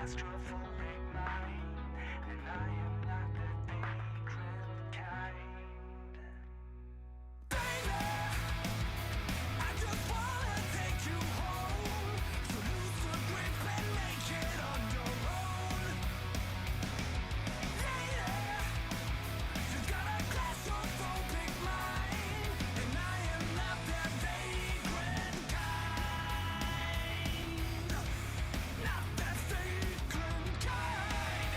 claustrophobic mind, and I am not the vagrant kind. Baby, I just wanna take you home, so lose the grip and make it on your own. Lady, you've got a claustrophobic mind, and I am not that vagrant kind. Not that vagrant kind.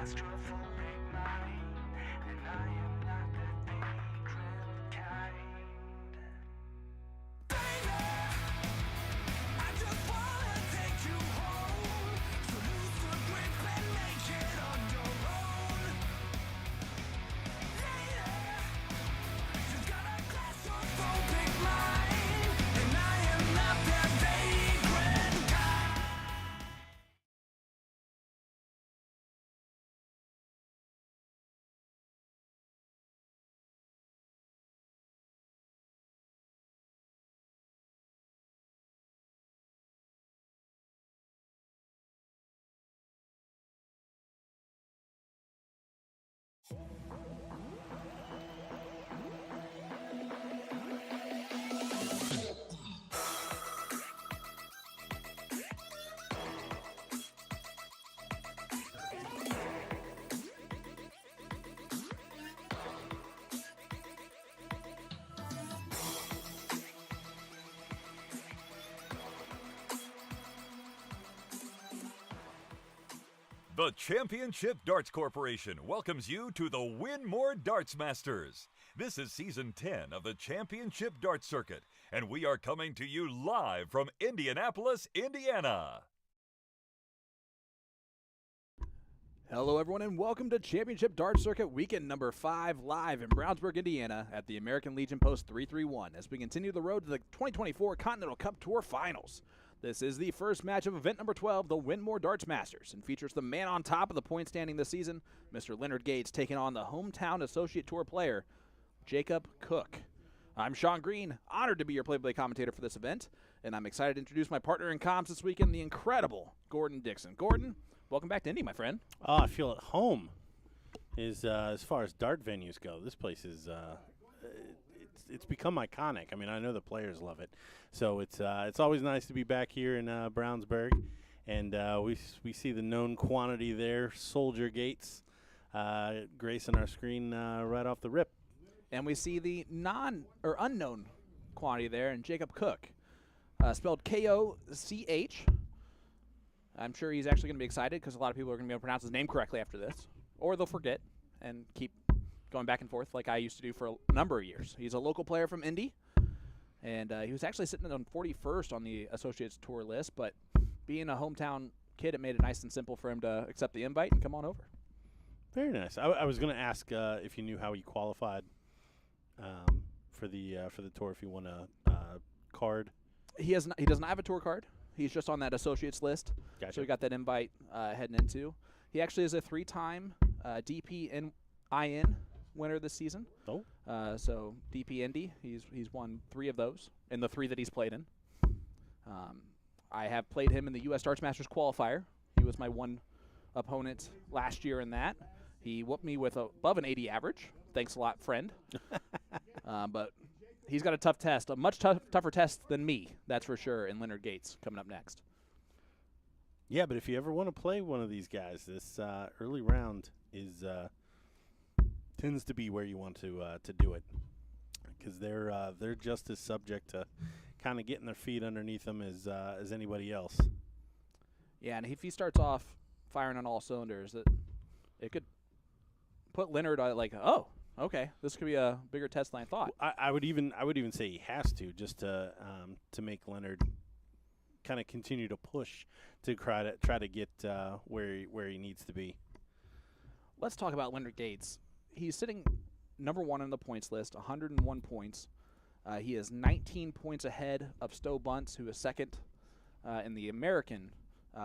claustrophobic mind, and I am not the decrepit kind. Baby, I just wanna take you home, so lose the grip and make it on your own. Lady, you've got a claustrophobic mind, and I am not the vagrant kind. The Championship Darts Corporation welcomes you to the Winmau Darts Masters. This is Season 10 of the Championship Darts Circuit, and we are coming to you live from Indianapolis, Indiana. Hello, everyone, and welcome to Championship Darts Circuit Weekend number 5 live in Brownsburg, Indiana at the American Legion Post 331 as we continue the road to the 2024 Continental Cup Tour Finals. This is the first match of event number 12, the Winmau Darts Masters, and features the man on top of the point standing this season, Mr. Leonard Gates, taking on the hometown Associate Tour player, Jacob Cook. I'm Sean Green, honored to be your play-by-play commentator for this event, and I'm excited to introduce my partner in comms this weekend, the incredible Gordon Dixon. Gordon, welcome back to Indy, my friend. Oh, I feel at home. As far as dart venues go, this place is it's become iconic. I mean, I know the players love it, so it's always nice to be back here in Brownsburg, and we see the known quantity there, Soldier Gates, gracing our screen right off the rip. And we see the unknown quantity there, and Jacob Cook, spelled K-O-C-H. I'm sure he's actually going to be excited because a lot of people are going to be able to pronounce his name correctly after this, or they'll forget and keep going back and forth like I used to do for a number of years. He's a local player from Indy, and he was actually sitting on 41st on the Associates Tour list, but being a hometown kid, it made it nice and simple for him to accept the invite and come on over. Very nice. I was going to ask if you knew how he qualified for the tour, if he won a card. He does not have a tour card. He's just on that associates list. Gotcha. So we got that invite heading into. He actually is a 3-time DPIN winner this season. Oh. So DP Indy, he's won 3 of those in the 3 that he's played in. I have played him in the U.S. Darts Masters qualifier. He was my one opponent last year in that. He whooped me with above an 80 average. Thanks a lot, friend. But he's got a tough test, a much tougher test than me, that's for sure, in Leonard Gates coming up next. Yeah, but if you ever want to play one of these guys, this early round is tends to be where you want to do it, because they're just as subject to kind of getting their feet underneath them as anybody else. Yeah, and if he starts off firing on all cylinders, it could put Leonard like, oh, okay, this could be a bigger test than I thought. I would even say he has to, just to make Leonard kind of continue to push to try to get where he needs to be. Let's talk about Leonard Gates. He's sitting number 1 on the points list, 101 points. He is 19 points ahead of Stowe Bunce, who is second in the American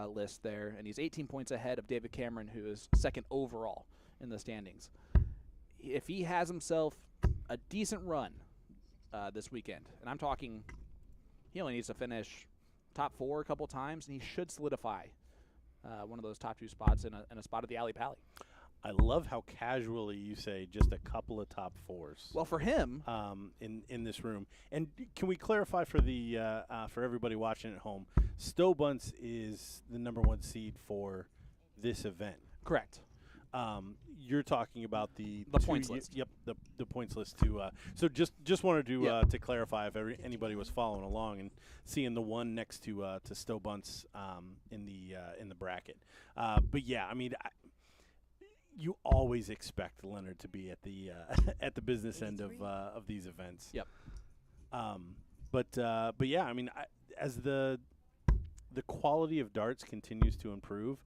list there, and he's 18 points ahead of David Cameron, who is second overall in the standings. If he has himself a decent run this weekend, and I'm talking he only needs to finish top 4 a couple times, and he should solidify one of those top 2 spots in a spot at the Alley Pally. I love how casually you say just a couple of top 4s. Well, for him, in this room, and can we clarify for the for everybody watching at home, Stowe Bunce is the number 1 seed for this event. correct. You're talking about the points list. Yep, the points list too. So just wanted to clarify if anybody was following along and seeing the one next to Stowe Bunce in the bracket. But yeah, I mean, you always expect Leonard to be at the at the business end of these events. Yep. But yeah, I mean, as the quality of darts continues to improve,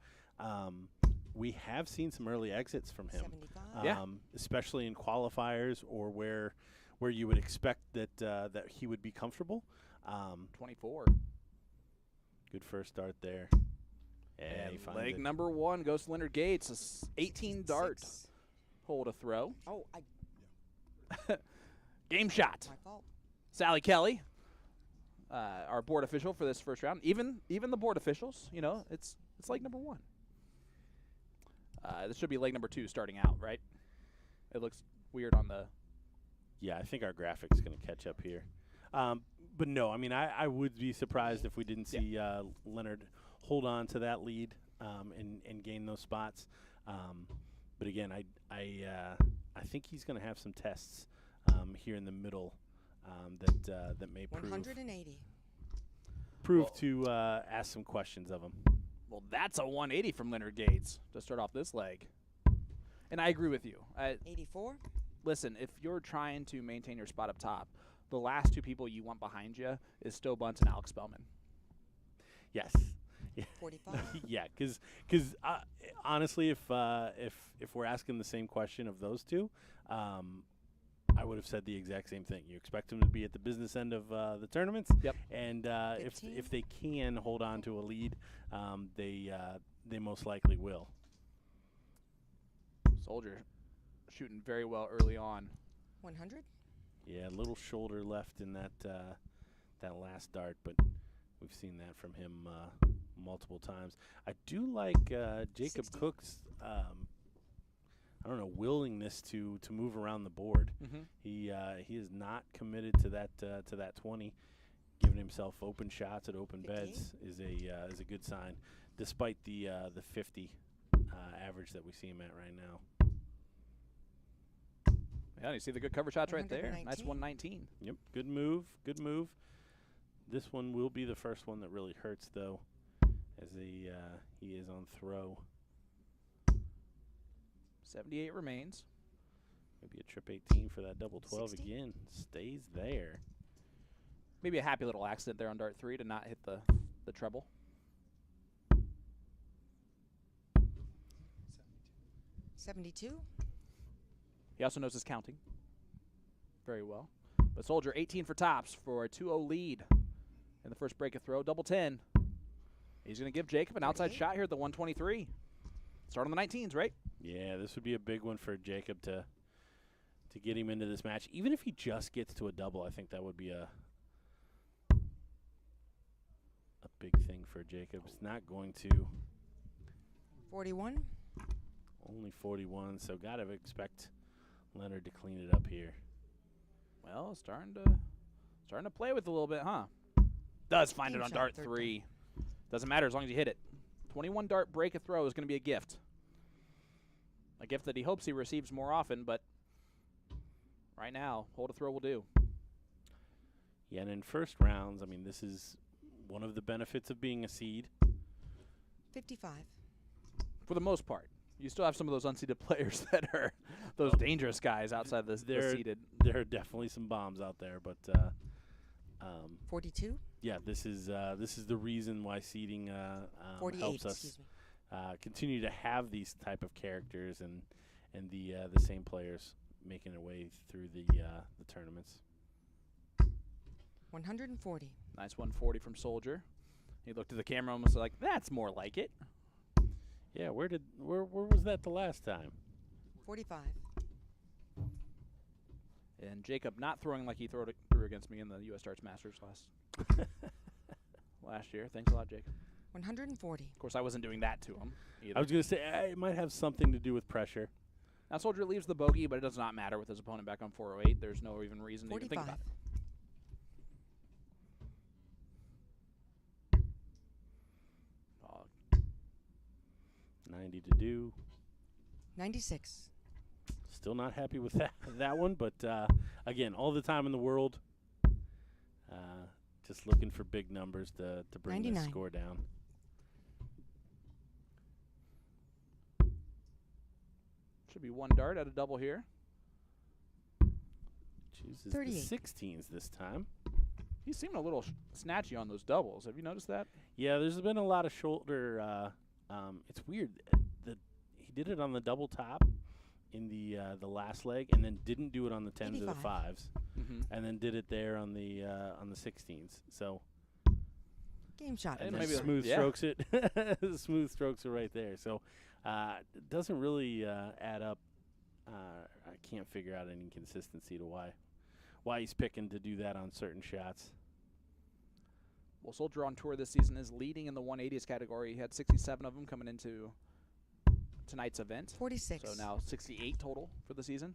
we have seen some early exits from him. 75. Especially in qualifiers or where you would expect that he would be comfortable. 24. Good first start there. Yeah, he And finds leg it. number 1 goes to Leonard Gates. 18 dart. 66. Hole to throw. Oh, Game shot. my fault. Sally Kelly, our board official for this first round. Even the board officials, you know, it's leg number 1. This should be leg number 2 starting out, right? It looks weird on the. Yeah, I think our graphic's going to catch up here. But no, I mean, I would be surprised if we didn't see Leonard hold on to that lead and gain those spots. But again, I think he's going to have some tests here in the middle that may 180. prove to ask some questions of him. Well, that's a 180 from Leonard Gates to start off this leg. And I agree with you. 84. Listen, if you're trying to maintain your spot up top, the last 2 people you want behind you is Stowe Bunce and Alex Spellman. Yes. Yeah. 45. Yeah, because honestly, if we're asking the same question of those two, I would have said the exact same thing. You expect them to be at the business end of the tournaments. Yep. And 15. if they can hold on to a lead, they most likely will. Soldier shooting very well early on. 100. Yeah, a little shoulder left in that last dart, but we've seen that from him multiple times. I do like Jacob 60. Cook's willingness to move around the board. Mm-hmm. He is not committed to that 20. Giving himself open shots at open 58. beds is a good sign, despite the 50 average that we see him at right now. Yeah, you see the good cover shots right there. Nice 119. 119. Yep, good move, good move. This one will be the first one that really hurts, though, as he is on throw. 78 remains. Maybe a trip 18 for that double 12 60. again. Stays there. Maybe a happy little accident there on dart 3 to not hit the treble. 72. He also knows his counting very well. But Soldier 18 for tops for a 2-0 lead in the first break of throw. Double 10. He's going to give Jacob an outside 48. shot here at the 123. Start on the 19s, right? Yeah, this would be a big one for Jacob to get him into this match. Even if he just gets to a double, I think that would be a big thing for Jacob. It's not going to. 41. Only 41, so got to expect Leonard to clean it up here. Well, starting to play with it a little bit, huh? Does find it Game on shot, dart third 3. Doesn't matter as long as you hit it. 21 dart break a throw is going to be a gift. A gift that he hopes he receives more often, but right now, hold a throw will do. Yeah, and in first rounds, I mean, this is one of the benefits of being a seed. 55. For the most part. You still have some of those unseeded players that are those dangerous guys outside the seeded. There are definitely some bombs out there, but 42. yeah, this is the reason why seeding 48. helps us Excuse me. continue to have these type of characters and the same players making their way through the tournaments. 140. Nice 140 from Soldier. He looked at the camera and was like, that's more like it. Yeah, where was that the last time? 45. And Jacob not throwing like he threw against me in the U.S. Darts Masters last year. Thanks a lot, Jacob. 140. Of course, I wasn't doing that to him either. I was going to say it might have something to do with pressure. Now, Soldier leaves the bogey, but it does not matter with his opponent back on 408. There's no even reason to even think 45. about it. Oh, 90 to do. 96. Still not happy with that one, but again, all the time in the world. Just looking for big numbers to bring this 99. score down. Should be one dart at a double here. Chooses 38. the 16s this time. He's seeming a little snatchy on those doubles. Have you noticed that? Yeah, there's been a lot of shoulder. It's weird. He did it on the double top in the last leg, and then didn't do it on the 10s or the 85. 5s, and then did it there on the 16s. So Game shot. And and advantage. maybe then smooth yeah. strokes it. Smooth strokes are right there. So it doesn't really add up. I can't figure out any consistency to why he's picking to do that on certain shots. Well, Soldier on tour this season is leading in the 180s category. He had 67 of them coming into tonight's event. 46. So now 68 total for the season.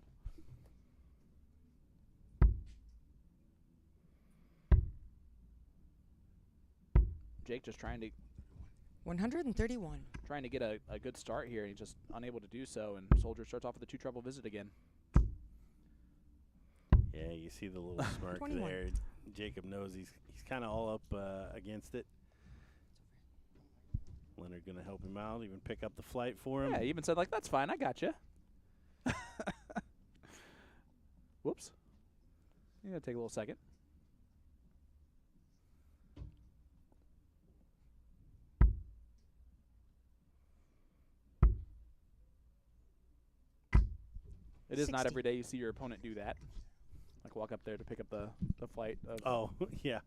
Jake just trying to 131. get a good start here, and he's just unable to do so, and Soldier starts off with a 2 treble visit again. Yeah, you see the little smirk 21. there. Jacob knows he's kind of all up against it. Leonard going to help him out, even pick up the flight for him. Yeah, he even said, like, that's fine, I got you. Whoops. You're going to take a little second. It is not 60. every day you see your opponent do that. Like walk up there to pick up the flight. Of Oh, yeah.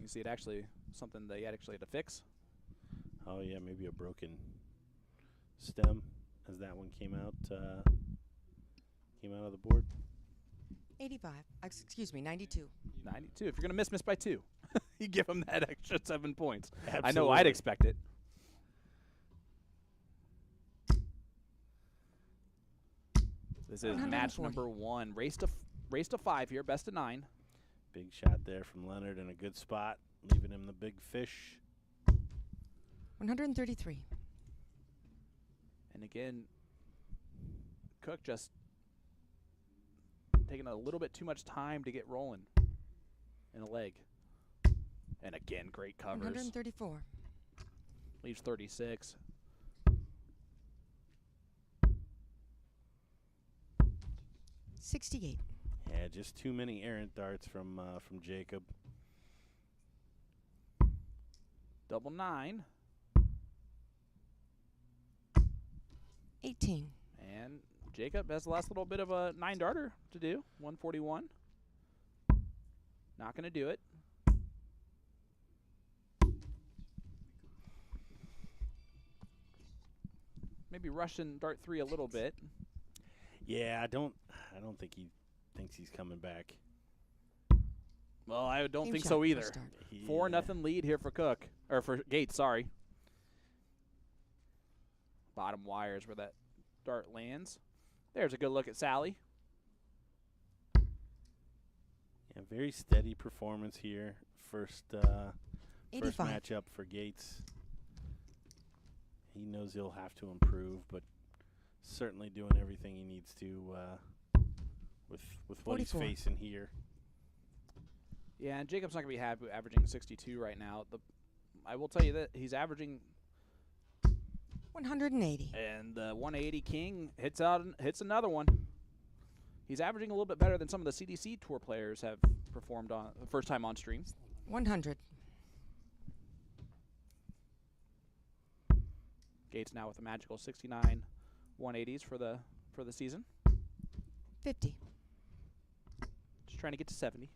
You see it actually something they actually had to fix. Oh, yeah, maybe a broken stem as that one came out of the board. 85. Excuse me, 92. 92. If you're going to miss by 2. You give them that extra 7 points. Absolutely. I know I'd expect it. This is match 140. number 1. Race to 5 here, best of 9. Big shot there from Leonard in a good spot, leaving him the big fish. 133. And again, Cook just taking a little bit too much time to get rolling in a leg. And again, great covers. 134. Leaves 36. $68. Yeah, just too many errant darts from Jacob. Double 9. 18. And Jacob has the last little bit of a 9 darter to do. 141. Not going to do it. Maybe rushing dart 3 a little bit. Yeah, I don't think he thinks he's coming back. Well, I don't Game think shot so for either. start. 4-0 lead here for Cook. Or for Gates, sorry. Bottom wires where that dart lands. There's a good look at Sally. Yeah, very steady performance here. First 85. matchup for Gates. He knows he'll have to improve, but certainly doing everything he needs to with what he's 44. facing here. Yeah, and Jacob's not going to be happy averaging 62 right now. I will tell you that he's averaging, 180. and the 180 King hits another one. He's averaging a little bit better than some of the CDC Tour players have performed on the first time on stream. 100. Gates now with a magical 69 180s for the season. 50. Just trying to get to 70.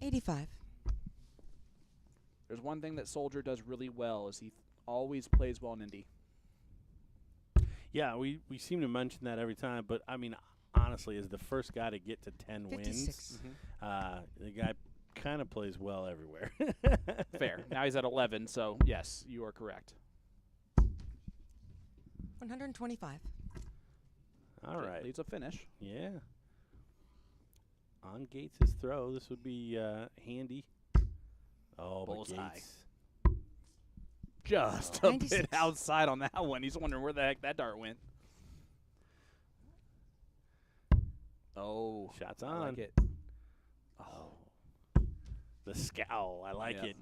$85. There's one thing that Soldier does really well is he always plays well in Indy. Yeah, we seem to mention that every time, but I mean, honestly, as the first guy to get to 10 wins, 56. the guy kind of plays well everywhere. Fair. Now he's at 11, so yes, you are correct. 125. All right. Leads a finish. Yeah. On Gates' throw, this would be handy. Oh, but Bullseye. Gates. Just Oh. a bit 96. outside on that one. He's wondering where the heck that dart went. Oh, Shots I on. like it. Oh, The scowl. I like Yeah. it.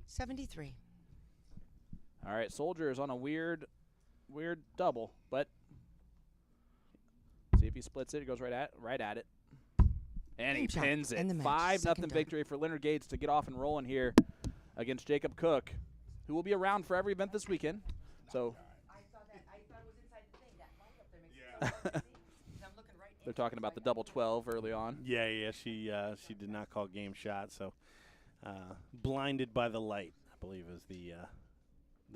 73. All right, Soldier is on a weird double, but see if he splits it. He goes right at it. And he Game shot pins and the it. match. 5-0 Second done. victory for Leonard Gates to get off and rolling here against Jacob Cook, who will be around for every event this weekend. So I thought it was inside the thing. That light up there makes it so hard to see. I'm looking right they're talking about the double 12 early on. Yeah. She did not call game shot, so blinded by the light, I believe, is the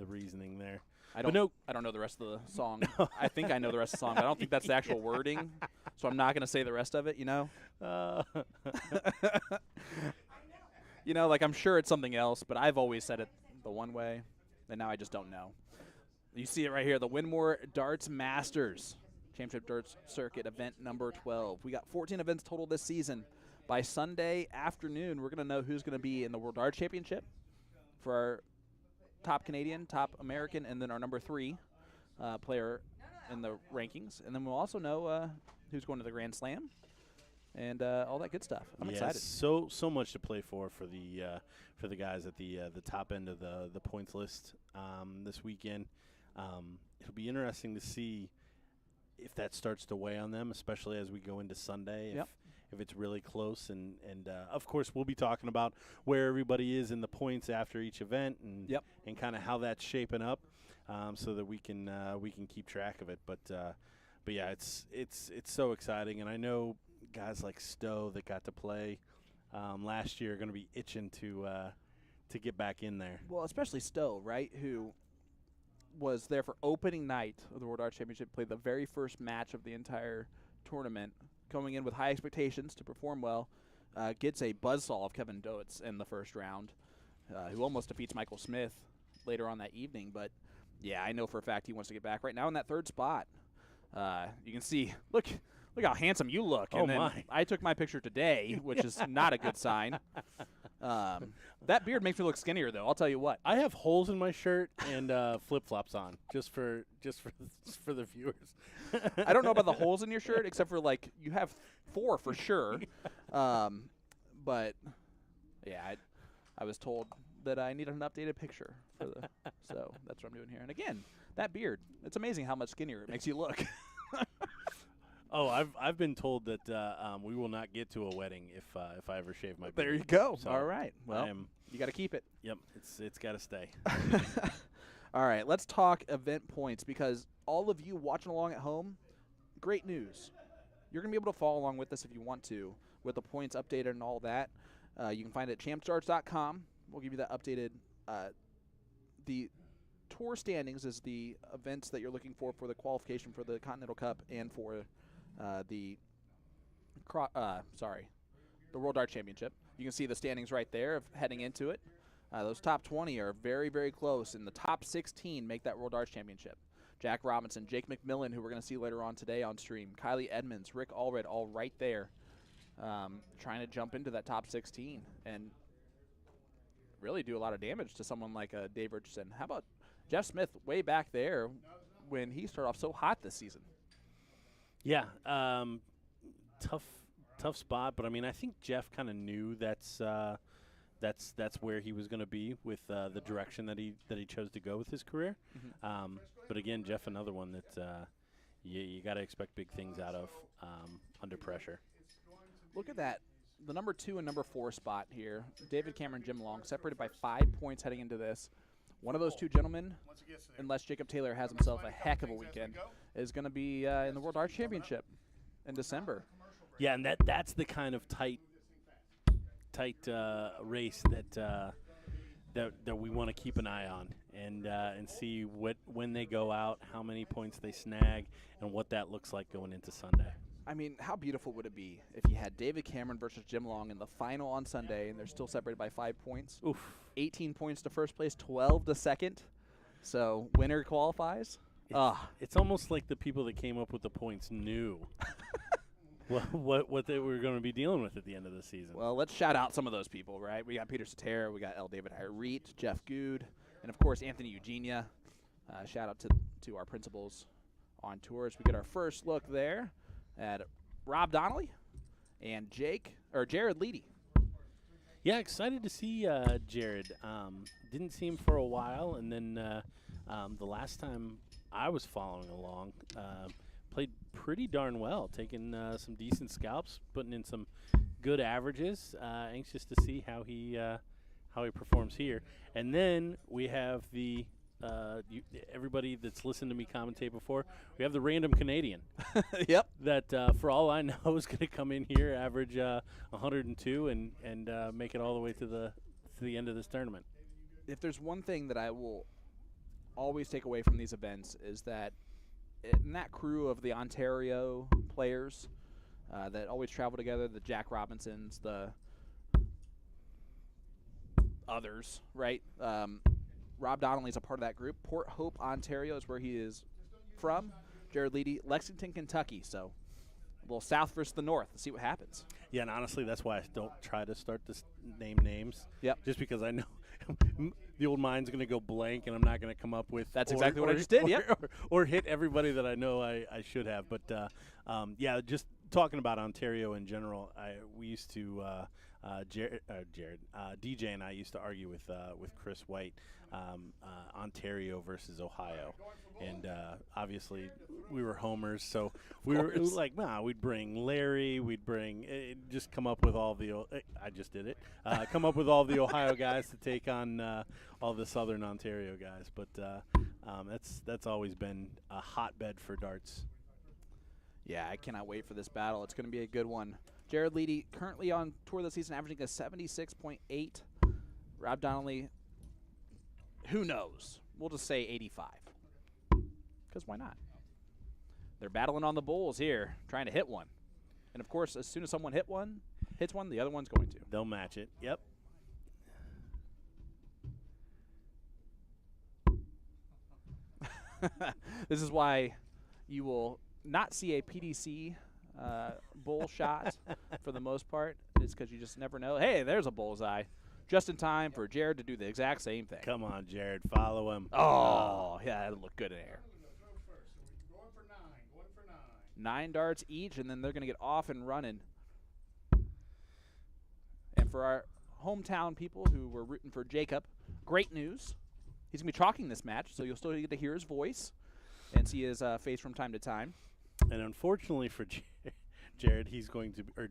reasoning there. I But don't know the rest of the song. I think I know the rest of the song, but I don't think that's the actual wording. So I'm not going to say the rest of it, like I'm sure it's something else, but I've always said it the one way, and now I just don't know. You see it right here, the Winmau Darts Masters Championship Darts Circuit event number 12. We got 14 events total this season. By Sunday afternoon, we're going to know who's going to be in the World Darts Championship for our top Canadian, top American, and then our number 3 player in the rankings. And then we'll also know who's going to the Grand Slam and all that good stuff. I'm excited. So much to play for the guys at the top end of the points list this weekend. It'll be interesting to see if that starts to weigh on them, especially as we go into Sunday. Yep. If it's really close, and of course we'll be talking about where everybody is in the points after each event, and kind of how that's shaping up, so that we can keep track of it. But yeah, it's so exciting, and I know guys like Stowe that got to play last year are going to be itching to get back in there. Well, especially Stowe, right, who was there for opening night of the World Darts Championship, played the very first match of the entire tournament, going in with high expectations to perform well, gets a buzzsaw of Kevin Doetz in the first round, who almost defeats Michael Smith later on that evening. But, yeah, I know for a fact he wants to get back right now in that third spot. You can see, look how handsome you look. Oh, and then my. I took my picture today, which is not a good sign. That beard makes me look skinnier, though. I'll tell you what. I have holes in my shirt and flip-flops on, just for the viewers. I don't know about the holes in your shirt, except for, like, you have 4 for sure. But, yeah, I was told that I needed an updated picture. So that's what I'm doing here. And, again, that beard, it's amazing how much skinnier it makes you look. Oh, I've been told that we will not get to a wedding if I ever shave my beard. There you go. So All right. Well, I am, you got to keep it. yep, it's got to stay. All right, let's talk event points, because all of you watching along at home, great news. You're going to be able to follow along with us if you want to, with the points updated and all that. You can find it at champstarts.com. We'll give you that updated. The tour standings is the events that you're looking for the qualification for the Continental Cup and for the World Darts Championship. You can see the standings right there of heading into it. Those top 20 are very, very close, and the top 16 make that World Darts Championship. Jack Robinson, Jake McMillan, who we're going to see later on today on stream, Kylie Edmonds, Rick Allred, all right there, trying to jump into that top 16 and really do a lot of damage to someone like Dave Richardson. How about Jeff Smith way back there when he started off so hot this season? Yeah, tough spot, but I mean, I think Jeff kind of knew that's where he was going to be with the direction that he chose to go with his career. Mm-hmm. But again, Jeff, another one that you got to expect big things out of under pressure. Look at that. The number 2 and number 4 spot here, David Cameron, Jim Long, separated by 5 points heading into this. One of those two gentlemen, unless Jacob Taylor has himself a heck of a weekend, is going to be in the World Darts Championship in December. Yeah, and that's the kind of tight race that we want to keep an eye on and see when they go out, how many points they snag, and what that looks like going into Sunday. I mean, how beautiful would it be if you had David Cameron versus Jim Long in the final on Sunday, and they're still separated by 5 points? Oof. 18 points to first place, 12 to second. So winner qualifies. It's almost like the people that came up with the points knew what they were going to be dealing with at the end of the season. Well, let's shout out some of those people, right? We got Peter Cetera, we got L. David Hyreet, Jeff Good, and, of course, Anthony Eugenia. Shout out to our principals on tours. We get our first look there at Rob Donnelly and Jake or Jared Leedy. Yeah, excited to see Jared. Didn't see him for a while, and then the last time I was following along, played pretty darn well, taking some decent scalps, putting in some good averages. Anxious to see how he performs here. And then we have the everybody that's listened to me commentate before, we have the random Canadian. Yep. That, for all I know, is going to come in here, average 102, and make it all the way to the end of this tournament. If there's one thing that I will always take away from these events is that in that crew of the Ontario players that always travel together, the Jack Robinsons, the others, right? Rob Donnelly's a part of that group. Port Hope, Ontario is where he is from. Jared Leedy, Lexington, Kentucky. So a little south versus the north. Let's see what happens. Yeah, and honestly, that's why I don't try to start to name names. Yep. Just because I know the old mind's going to go blank, and I'm not going to come up with. That's exactly what I just did, yep. Or hit everybody that I know I should have. But, yeah, just talking about Ontario in general, we used to DJ and I used to argue with Chris White, Ontario versus Ohio, and obviously we were homers, so we were like, we'd bring Larry, we'd bring just come up with all the I just did it, come up with all the Ohio guys to take on all the Southern Ontario guys, but that's always been a hotbed for darts. Yeah, I cannot wait for this battle. It's going to be a good one. Jared Leedy currently on tour this season, averaging a 76.8. Rob Donnelly, who knows? We'll just say 85. Because why not? They're battling on the bowls here, trying to hit one. And, of course, as soon as someone hits one, the other one's going to. They'll match it. Yep. This is why you will not see a PDC bull shot for the most part. It's because you just never know. Hey, there's a bullseye. Just in time for Jared to do the exact same thing. Come on, Jared. Follow him. Oh, yeah, that'll look good in air. 9 darts each, and then they're going to get off and running. And for our hometown people who were rooting for Jacob, great news. He's going to be chalking this match, so you'll still get to hear his voice and see his face from time to time. And unfortunately for Jared,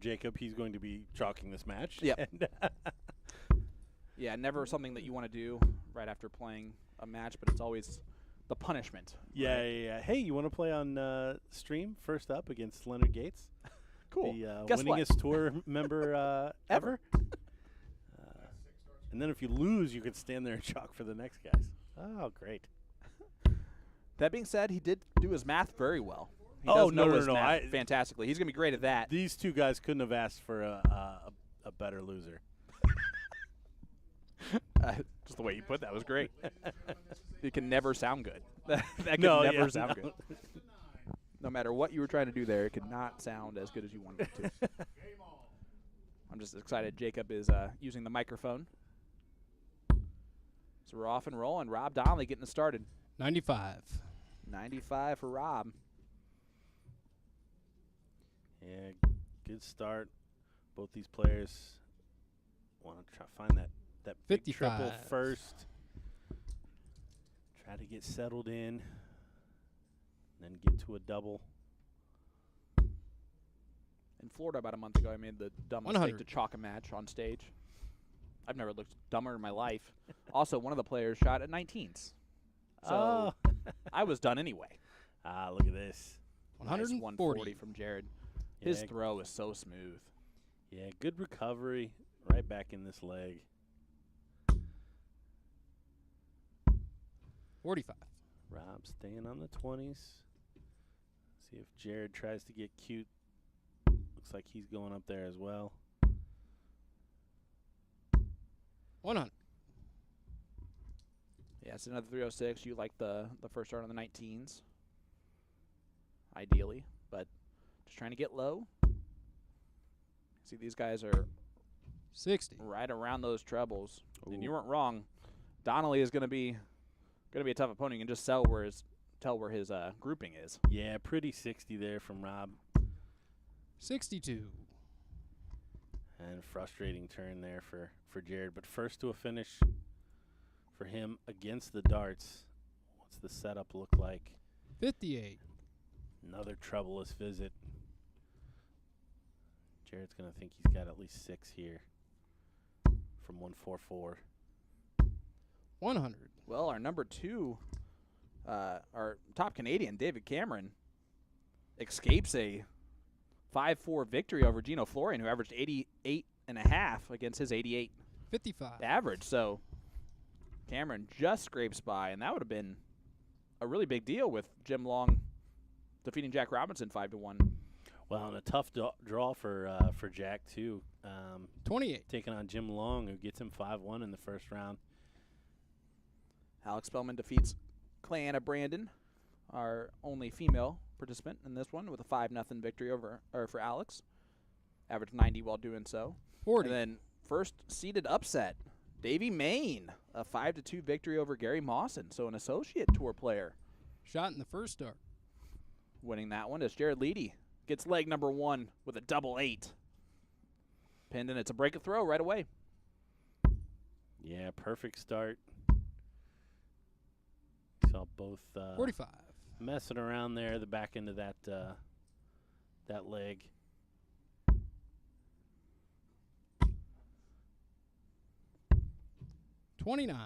Jacob, he's going to be chalking this match. Yep. Yeah, never something that you want to do right after playing a match, but it's always the punishment. Yeah, right? yeah. Hey, you want to play on stream first up against Leonard Gates? Cool. The Guess what? winningest tour member ever. And then if you lose, you could stand there and chalk for the next guys. Oh, great. That being said, he did do his math very well. He Oh, does know no, his no, math fantastically. He's going to be great at that. These two guys couldn't have asked for a better loser. Just the way you put that was great. It can never sound good. that can No, never yeah, sound no. good. No matter what you were trying to do there, it could not sound as good as you wanted it to. I'm just excited Jacob is using the microphone. So we're off and rolling. Rob Donnelly getting us started. 95. 95 for Rob. Yeah, good start. Both these players want to try find that big 55. triple first. Try to get settled in, then get to a double. In Florida about a month ago, I made the dumb mistake 100. to chalk a match on stage. I've never looked dumber in my life. Also, one of the players shot at 19s. So I was done anyway. Look at this. Nice 140. 140 from Jared. His Yeah. throw is so smooth. Yeah, good recovery. Right back in this leg. 45. Rob staying on the 20s. See if Jared tries to get cute. Looks like he's going up there as well. 100. Yeah, it's another 306. You like the first start on the 19s, ideally, but just trying to get low. See, these guys are 60. right around those trebles, and Ooh. you weren't wrong. Donnelly is going to be a tough opponent. You can just tell where his grouping is. Yeah, pretty 60 there from Rob. 62. And frustrating turn there for Jared. But first to a finish for him against the darts. What's the setup look like? 58. Another troublous visit. Jared's going to think he's got at least 6 here from 144. 100. Well, our number 2, our top Canadian, David Cameron, escapes a 5-4 victory over Gino Florian, who averaged 88.5 against his 88 55. average. So Cameron just scrapes by, and that would have been a really big deal with Jim Long defeating Jack Robinson 5-1. Well, and a tough draw for Jack, too. 28. Taking on Jim Long, who gets him 5-1 in the first round. Alex Spellman defeats Clayana Brandon, our only female participant in this one, with a 5-0 victory for Alex. Averaged 90 while doing so. 40. And then first seeded upset, Davey Main, a 5-2 victory over Gary Mawson, so an associate tour player. Shot in the first start. Winning that one is Jared Leedy. Gets leg number 1 with a double 8. Pinned, and it's a break of throw right away. Yeah, perfect start. Saw both 45. messing around there, the back end of that leg. $29.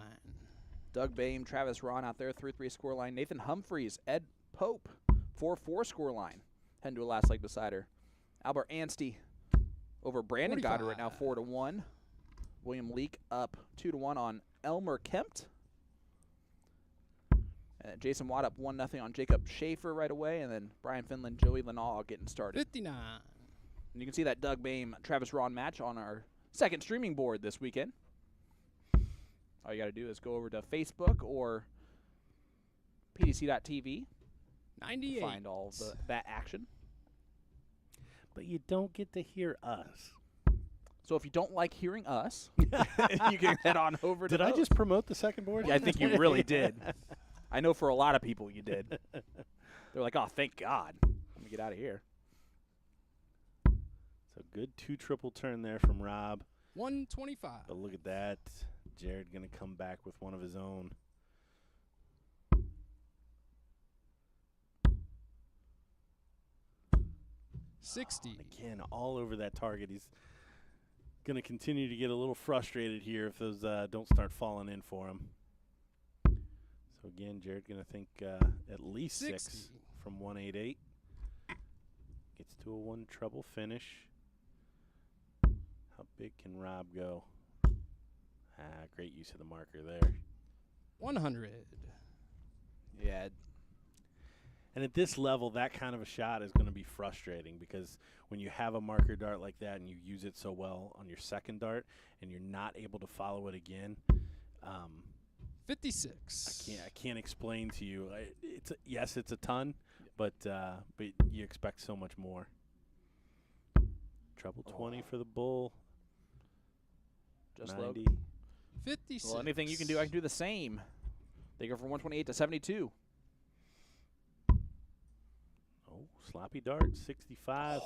Doug Boehm, Travis Ron out there, 3-3 scoreline. Nathan Humphreys, Ed Pope, 4-4 scoreline. Heading to a last leg decider. Albert Anstie over Brandon Goddard right now, 4-1. William Leake up 2-1 on Elmer Kempt. Jason Watt up 1-0 on Jacob Schaefer right away, and then Brian Finland, Joey Lenall getting started. 59. And you can see that Doug Boehm, Travis Ron match on our second streaming board this weekend. All you got to do is go over to Facebook or pdc.tv. 98. Find all of that action. But you don't get to hear us. So if you don't like hearing us, you can head on over to Did I those. just promote the second board? Yeah, I think you really did. I know for a lot of people you did. They're like, oh, thank God. Let me get out of here. So good 2 triple turn there from Rob. 125. But look at that. Jared going to come back with one of his own. 60. Again, all over that target. He's going to continue to get a little frustrated here if those don't start falling in for him. So again, Jared going to think at least 6 60. from 188. Gets to a 1 treble finish. How big can Rob go? Great use of the marker there. 100. Yeah. And at this level, that kind of a shot is going to be frustrating because when you have a marker dart like that and you use it so well on your second dart and you're not able to follow it again, 56. I can't explain to you. Yes, it's a ton, but you expect so much more. Treble 20 for the bull. Just low. 90. 56. Well, anything you can do, I can do the same. They go from 128 to 72. Oh, sloppy dart, 65.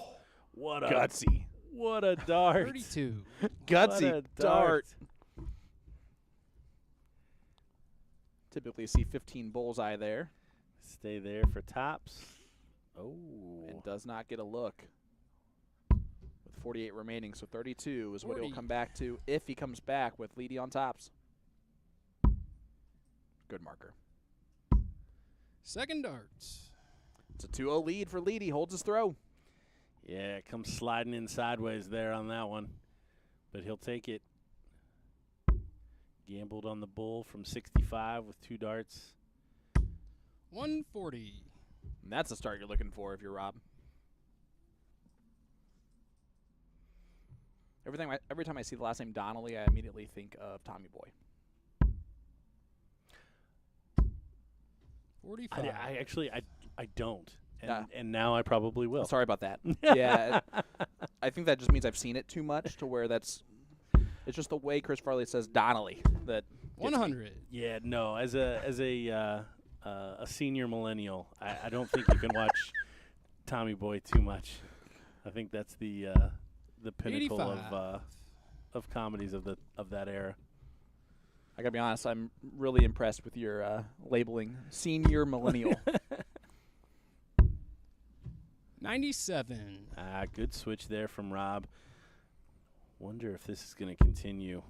What a Gutsy. What a dart. 32. Gutsy What a dart. Typically see 15 bullseye there. Stay there for tops. Oh. And does not get a look. With 48 remaining, so 32 is what he'll 40. come back to if he comes back with Leedy on tops. Good marker. Second darts. It's a 2-0 lead for Leedy. Holds his throw. Yeah, it comes sliding in sideways there on that one. But he'll take it. Gambled on the bull from 65 with 2 darts. 140. And that's the start you're looking for if you're Rob. Every time I see the last name Donnelly, I immediately think of Tommy Boy. 45. I don't. And now I probably will. Sorry about that. Yeah, I think that just means I've seen it too much to where it's just the way Chris Farley says Donnelly that gets me. 100. Yeah, no. As a senior millennial, I don't think you can watch Tommy Boy too much. I think that's the the pinnacle 85. of comedies of that era. I gotta be honest, I'm really impressed with your labeling. Senior millennial. 97. Good switch there from Rob. Wonder if this is going to continue.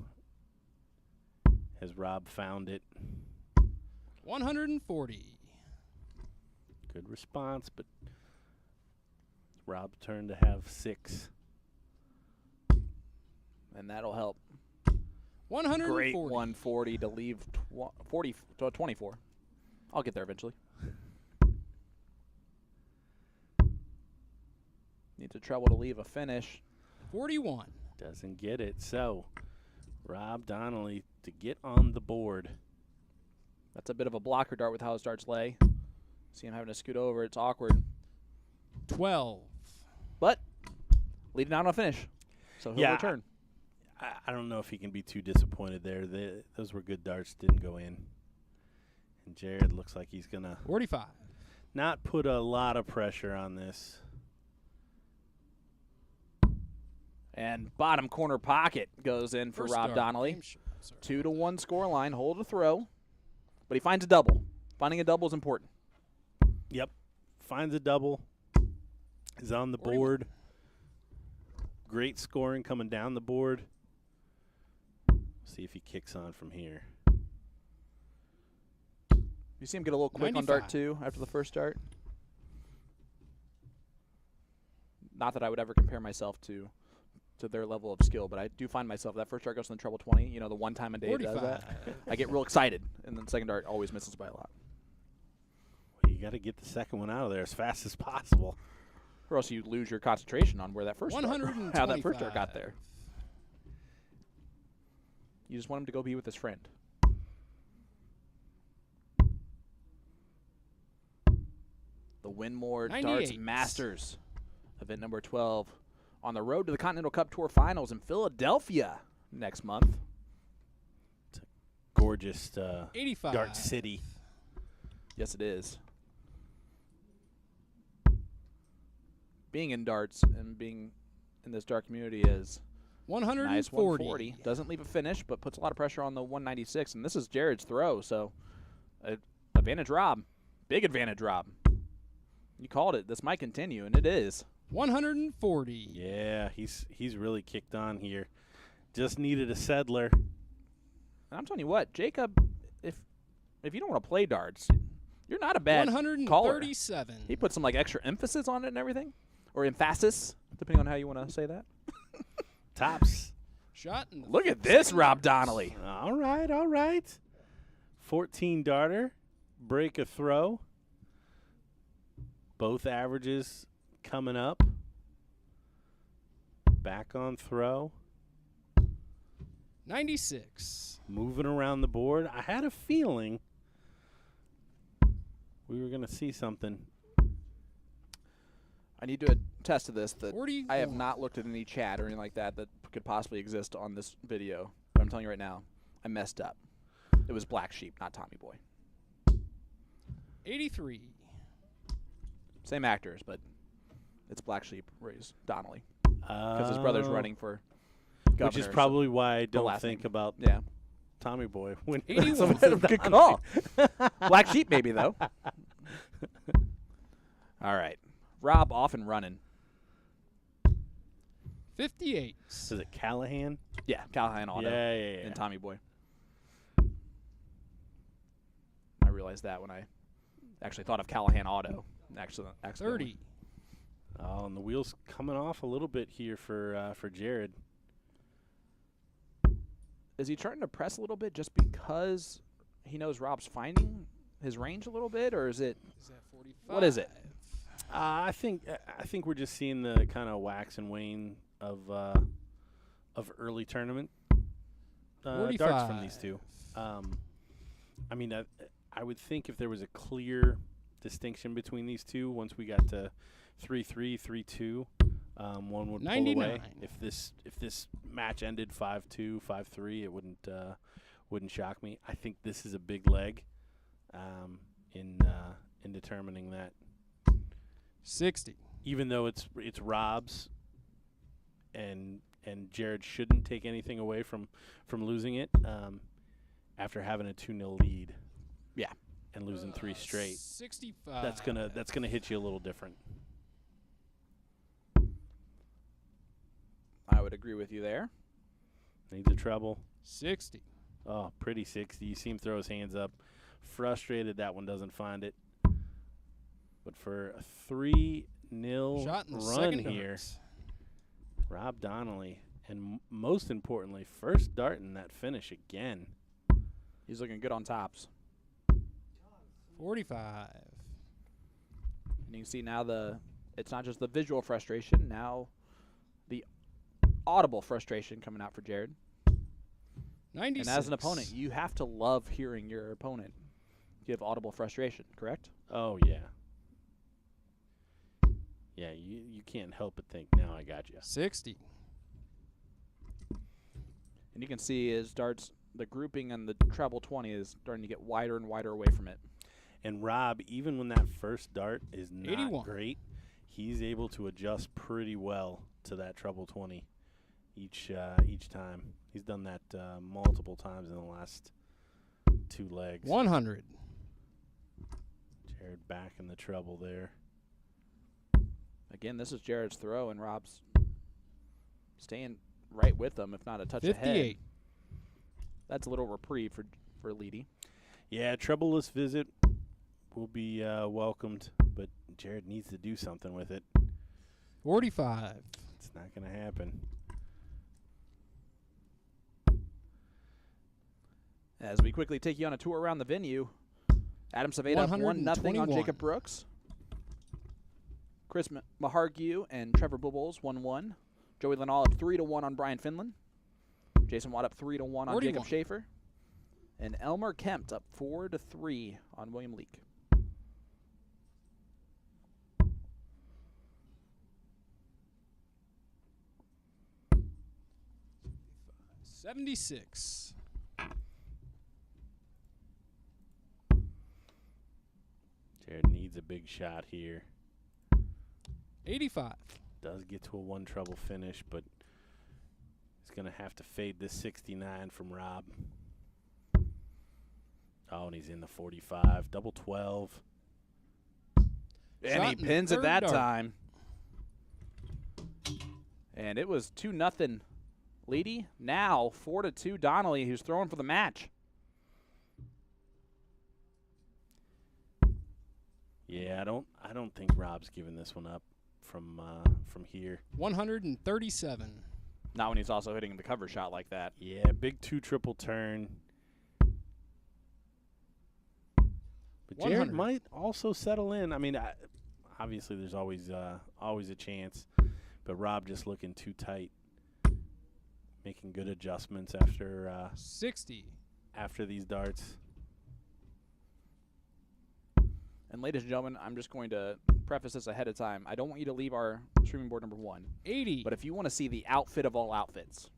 Has Rob found it? 140. Good response, but it's Rob's turn to have 6. And that'll help. 140. Great 140 to leave 40 to 24. I'll get there eventually. Needs a treble to leave a finish. 41. Doesn't get it. So, Rob Donnelly to get on the board. That's a bit of a blocker dart with how his darts lay. See him having to scoot over. It's awkward. 12. But leading out on a finish. So he'll return. I don't know if he can be too disappointed there. Those were good darts. Didn't go in. And Jared looks like he's going to 45. not put a lot of pressure on this. And bottom corner pocket goes in for First Rob dart. Donnelly. Game short, sorry. 2-1 score line. Hold a throw. But he finds a double. Finding a double is important. Yep. Finds a double. Is on the 41. board. Great scoring coming down the board. See if he kicks on from here. You see him get a little quick on dart 95. 2 after the first dart. Not that I would ever compare myself to their level of skill, but I do find myself, that first dart goes in the treble 20, you know, the one time a day it does 45. that. I get real excited, and then the second dart always misses by a lot. Well, you got to get the second one out of there as fast as possible. Or else you lose your concentration on where that first dart, 125. how that first dart got there. You just want him to go be with his friend. The Winmau Darts 98. Masters, event number 12, on the road to the Continental Cup Tour Finals in Philadelphia next month. Gorgeous 85. Dart City. Yes, it is. Being in darts and being in this dart community is 140. nice. 140 doesn't leave a finish, but puts a lot of pressure on the 196. And this is Jared's throw, so advantage Rob, big advantage Rob. You called it. This might continue, and it is. 140. Yeah, he's really kicked on here. Just needed a settler. And I'm telling you what, Jacob, if you don't want to play darts, you're not a bad caller. 137. He put some like extra emphasis on it and everything, or emphasis, depending on how you want to say that. Tops. Shot in the Look at this, second Rob dart. Donnelly. All right. 14 darter. Break a throw. Both averages coming up. Back on throw. 96. Moving around the board. I had a feeling we were going to see something. I need to attest to this that 41. I have not looked at any chat or anything like that could possibly exist on this video. But I'm telling you right now, I messed up. It was Black Sheep, not Tommy Boy. 83. Same actors, but it's Black Sheep, Ray's Donnelly, because his brother's running for governor. Which is probably why I don't last think name. about Yeah. Tommy Boy. When 81. Good call. Black Sheep, maybe, though. All right. Rob off and running. 58. Is it Callahan? Yeah, Callahan Auto Yeah. and Tommy Boy. I realized that when I actually thought of Callahan Auto. Accidentally. 30. Oh, and the wheel's coming off a little bit here for Jared. Is he trying to press a little bit just because he knows Rob's finding his range a little bit, or is it? Is that 45? What is it? I think we're just seeing the kind of wax and wane of early tournament darts from these two. I mean, I would think if there was a clear distinction between these two, once we got to 3-3, 3-2, one would pull away. 99. If this match ended 5-2, 5-3, it wouldn't shock me. I think this is a big leg in determining that. 60. Even though it's Rob's, and Jared shouldn't take anything away from losing it after having a 2-0 lead. Yeah. And losing 3 straight. 65. That's gonna hit you a little different. I would agree with you there. Needs a treble. 60. Oh, pretty 60. You see him throw his hands up. Frustrated that one doesn't find it. But for a 3-0 Shot in the run second here, darts. Rob Donnelly, and most importantly, first dart in that finish again. He's looking good on tops. 45. And you can see now it's not just the visual frustration, now the audible frustration coming out for Jared. 96. And as an opponent, you have to love hearing your opponent give audible frustration, correct? Oh, yeah. Yeah, you can't help but think, now I got you. 60. And you can see his darts, the grouping and the treble 20 is starting to get wider and wider away from it. And Rob, even when that first dart is not 81. great, he's able to adjust pretty well to that treble 20 each time. He's done that multiple times in the last 2 legs. 100. Jared back in the treble there. Again, this is Jared's throw, and Rob's staying right with him, if not a touch 58. ahead. That's a little reprieve for Leedy. Yeah, trebleless visit will be welcomed, but Jared needs to do something with it. 45. It's not going to happen. As we quickly take you on a tour around the venue, Adam Saveda up 1-0 on 121. Jacob Brooks. Chris Mahargue and Trevor Bubbles 1-1. Joey Lenall up 3-1 on Brian Finland. Jason Watt up 3-1 on 41. Jacob Schaefer. And Elmer Kempt up 4-3 on William Leake. 76. Jared needs a big shot here. 85. Does get to a 1 treble finish, but he's going to have to fade this 69 from Rob. Oh, and he's in the 45. Double 12. And Shot he in the pins it third that dart. time. And it was 2-0 Leedy. Now 4-2 Donnelly, who's throwing for the match. Yeah, I don't think Rob's giving this one up from here. 137. Not when he's also hitting the cover shot like that. Yeah, big 2 triple turn. But Jared 100. might also settle in. I mean, obviously there's always a chance, but Rob just looking too tight, making good adjustments after 60. after these darts. And ladies and gentlemen, I'm just going to preface this ahead of time. I don't want you to leave our streaming board number 1. 80. But if you want to see the outfit of all outfits,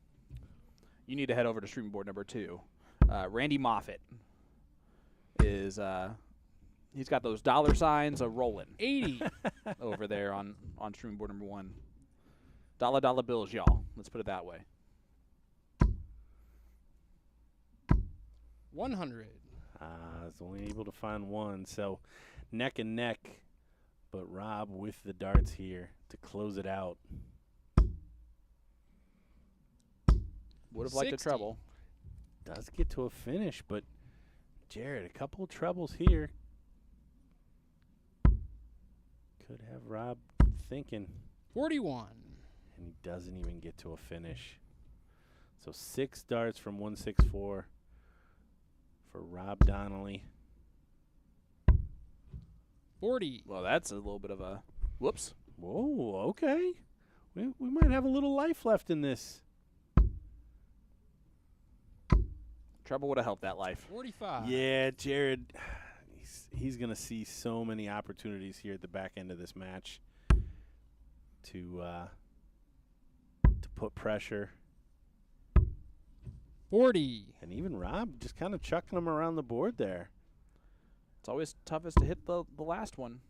you need to head over to streaming board number 2. Randy Moffat is he's got those dollar signs a rolling 80. over there on streaming board number 1. Dollar bills, y'all. Let's put it that way. 100. I was only able to find 1, so neck and neck. But Rob with the darts here to close it out. Would have liked a 60. treble. Does get to a finish, but Jared, a couple of trebles here. Could have Rob thinking, 41. and he doesn't even get to a finish. So 6 darts from 164 for Rob Donnelly. 40. Well, that's a little bit of a whoops. Whoa, okay. We might have a little life left in this. Treble would have helped that life. 45. Yeah, Jared, he's going to see so many opportunities here at the back end of this match to put pressure. 40. And even Rob just kind of chucking them around the board there. It's always toughest to hit the last one.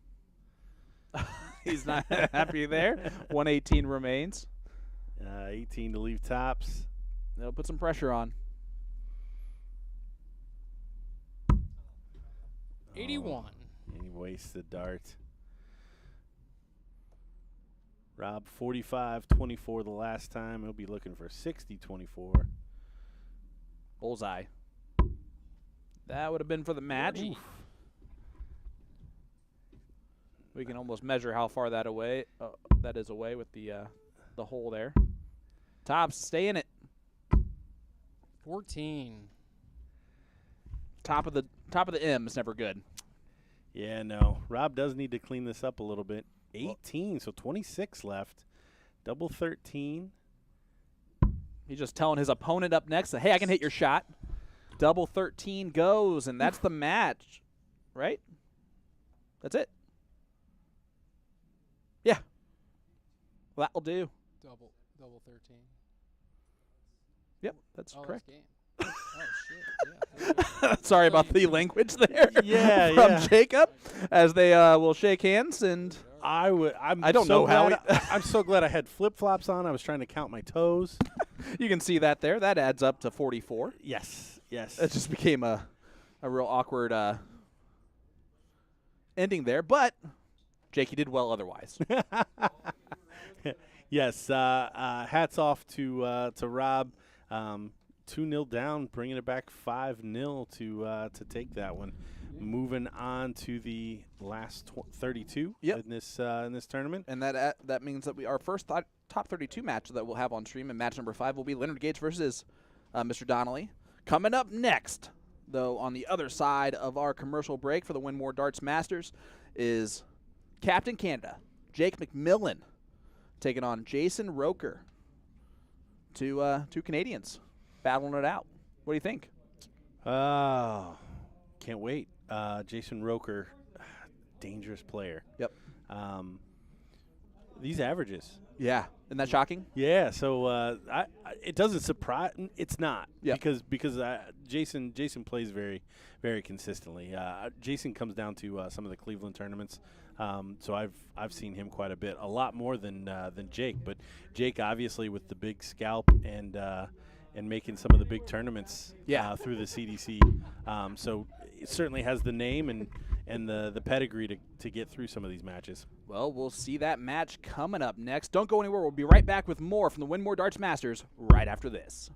He's not happy there. 118 remains. 18 to leave tops. They'll put some pressure on. 81. And he wastes the dart. Rob 45-24 the last time. He'll be looking for 60-24. Bullseye. That would have been for the match. Oof. We can almost measure how far that is away with the hole there. Tops, stay in it. 14. Top of the M is never good. Yeah, no. Rob does need to clean this up a little bit. 18, so 26 left. Double 13. He's just telling his opponent up next that, hey, I can hit your shot. Double 13 goes, and that's the match, right? That's it. Yeah. Well, that'll do. Double 13. Yep, that's correct. That's game. Oh, shit. Yeah. Sorry about the language there. Yeah, from yeah. Jacob, as they will shake hands and. I don't know how I'm so glad I had flip-flops on. I was trying to count my toes. You can see that there. That adds up to 44. Yes. It just became a real awkward ending there, but Jakey did well otherwise. Yes. Hats off to Rob. 2-0 down, bringing it back 5-0 to take that one. Moving on to the last 32 in this tournament, And that means that our first top 32 match that we'll have on stream, and match number 5 will be Leonard Gage versus Mr. Donnelly. Coming up next, though, on the other side of our commercial break for the Winmau Darts Masters is Captain Canada, Jake McMillan, taking on Jason Roker. Two Canadians battling it out. What do you think? Oh, can't wait. Jason Roker, dangerous player. Yep. These averages. Yeah. Isn't that shocking? Yeah. So it doesn't surprise. It's not. Yeah. Because Jason plays very, very consistently. Jason comes down to some of the Cleveland tournaments. So I've seen him quite a bit, a lot more than Jake. But Jake, obviously, with the big scalp and making some of the big tournaments through the CDC. So it certainly has the name and the pedigree to get through some of these matches. Well, we'll see that match coming up next. Don't go anywhere. We'll be right back with more from the Winmau Darts Masters right after this.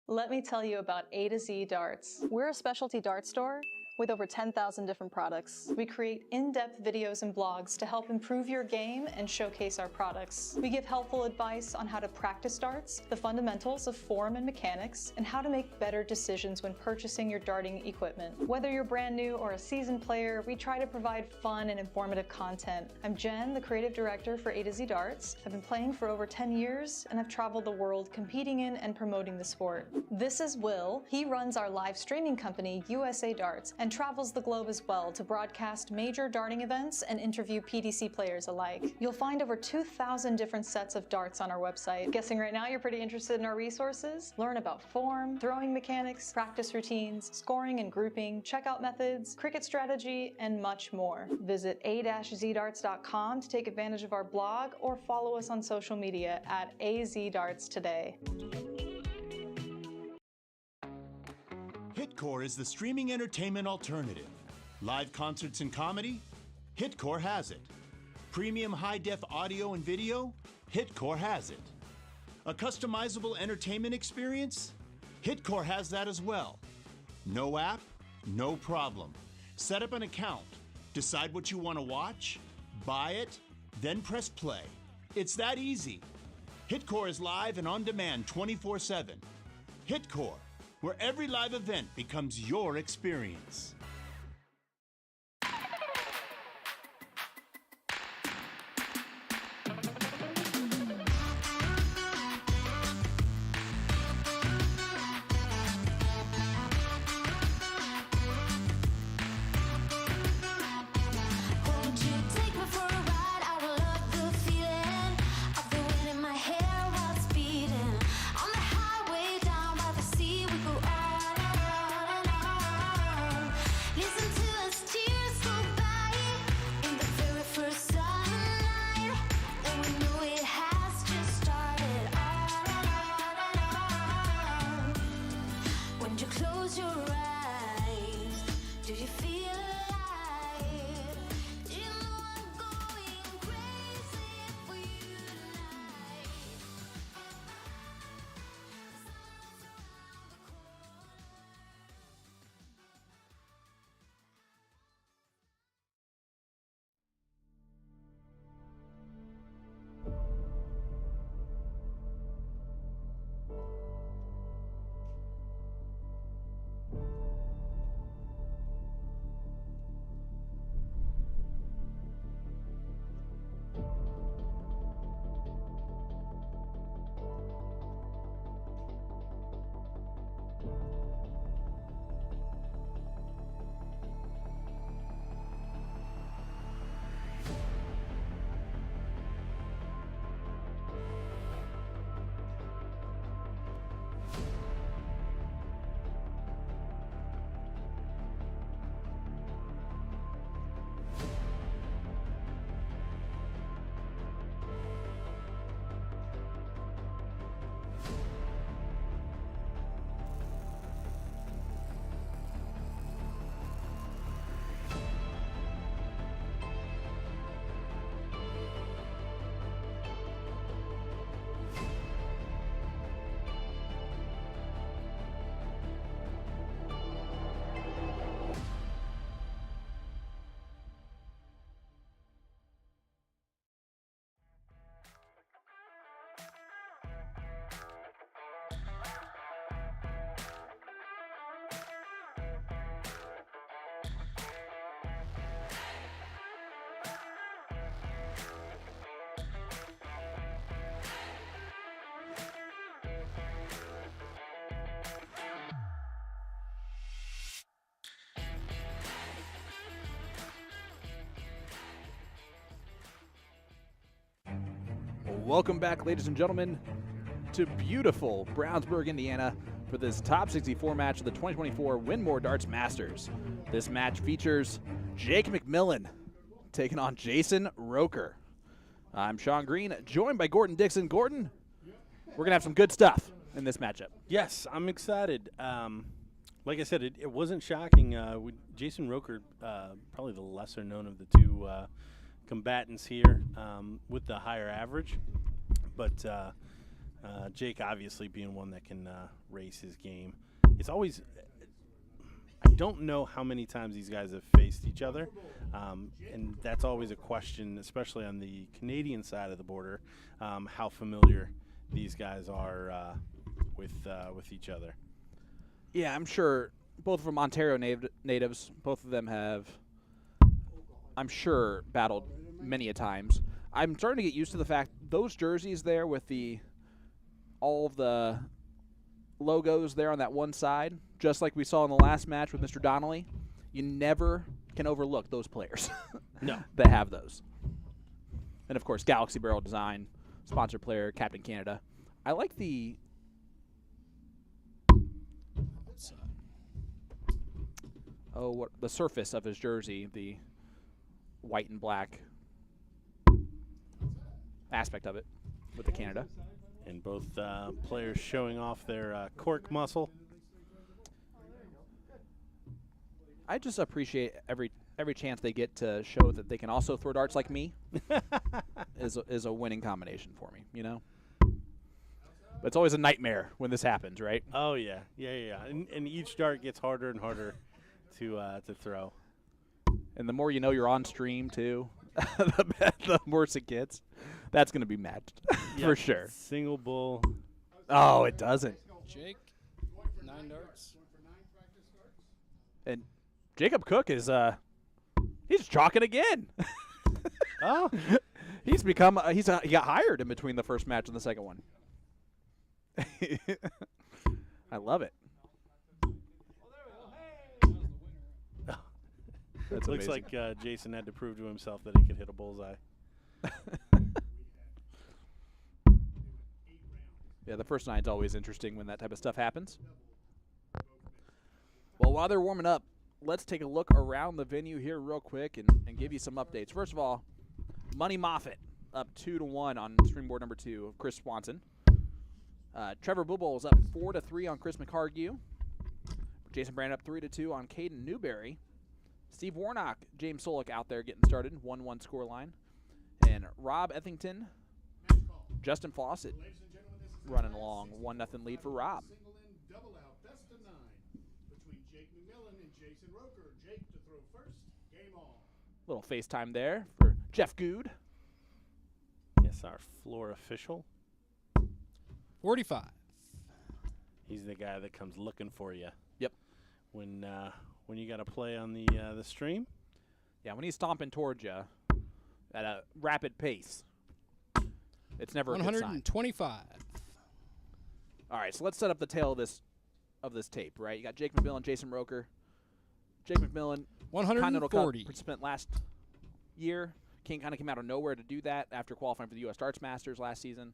Let me tell you about A to Z Darts. We're a specialty dart store with over 10,000 different products. We create in-depth videos and blogs to help improve your game and showcase our products. We give helpful advice on how to practice darts, the fundamentals of form and mechanics, and how to make better decisions when purchasing your darting equipment. Whether you're brand new or a seasoned player, we try to provide fun and informative content. I'm Jen, the creative director for A to Z Darts. I've been playing for over 10 years, and I've traveled the world competing in and promoting the sport. This is Will. He runs our live streaming company, USA Darts, and travels the globe as well to broadcast major darting events and interview PDC players alike. You'll find over 2,000 different sets of darts on our website. Guessing right now you're pretty interested in our resources? Learn about form, throwing mechanics, practice routines, scoring and grouping, checkout methods, cricket strategy, and much more. Visit a-zdarts.com to take advantage of our blog or follow us on social media at AZDarts today. Hitcore is the streaming entertainment alternative. Live concerts and comedy? Hitcore has it. Premium high-def audio and video? Hitcore has it. A customizable entertainment experience? Hitcore has that as well. No app? No problem. Set up an account, decide what you want to watch, buy it, then press play. It's that easy. Hitcore is live and on demand 24/7. Hitcore, where every live event becomes your experience. Won't you take me for a ride? I will love the feeling of the wind in my hair while it's beating. On the highway down by the sea, we go on and on. Listen to us tears go by in the very first sunlight, and we know it has just started. On. When you close your eyes, do you feel alive? You know I'm going crazy for you tonight. Welcome back, ladies and gentlemen, to beautiful Brownsburg, Indiana, for this top 64 match of the 2024 Winmau Darts Masters. This match features Jake McMillan taking on Jason Roker. I'm Sean Green, joined by Gordon Dixon. Gordon, we're going to have some good stuff in this matchup. Yes, I'm excited. Like I said, it wasn't shocking. Jason Roker, probably the lesser known of the two combatants here, with the higher average. But Jake obviously being one that can race his game. It's always, I don't know how many times these guys have faced each other, and that's always a question, especially on the Canadian side of the border, how familiar these guys are with each other. Yeah, I'm sure both of them Ontario natives. Both of them have, I'm sure, battled many a times. I'm starting to get used to the fact those jerseys there with all of the logos there on that one side, just like we saw in the last match with Mr. Donnelly, you never can overlook those players No. that have those. And, of course, Galaxy Barrel Design, sponsor player, Captain Canada. I like the the surface of his jersey, the white and black aspect of it with the Canada. And both players showing off their cork muscle. I just appreciate every chance they get to show that they can also throw darts like me is a winning combination for me, you know? But it's always a nightmare when this happens, right? Oh, yeah. Yeah. And each dart gets harder and harder to throw. And the more you know you're on stream, too, the worse it gets. That's going to be matched for Yep. sure. Single bull. Oh, it doesn't. Jake, 9 darts. And Jacob Cook is he's chalking again. Oh. He's become he got hired in between the first match and the second one. I love it. That's Looks amazing. like Jason had to prove to himself that he could hit a bullseye. Yeah, the first nine's always interesting when that type of stuff happens. Well, while they're warming up, let's take a look around the venue here real quick and give you some updates. First of all, Money Moffitt up 2-1 on stream board number 2 of Chris Swanson. Trevor Bubble is up 4-3 on Chris McCargue. Jason Brand up 3-2 on Caden Newberry. Steve Warnock, James Solik out there getting started, 1-1 score line. And Rob Ethington, Justin Fawcett running along, 1-0 lead for Rob. Single in, double out, best of 9 between Jake McMillan and Jason Roker. Jake to throw first. Game on. Little FaceTime there for Jeff Good. Yes, our floor official. 45. He's He's the guy that comes looking for you. Yep. When you got to play on the stream. Yeah, when he's stomping towards you at a rapid pace, it's never a good sign. 125. All right, so let's set up the tail of this tape, right? You got Jake McMillan, Jason Roker. Jake McMillan, Continental Cup 140. participant last year. King kind of came out of nowhere to do that after qualifying for the U.S. Darts Masters last season.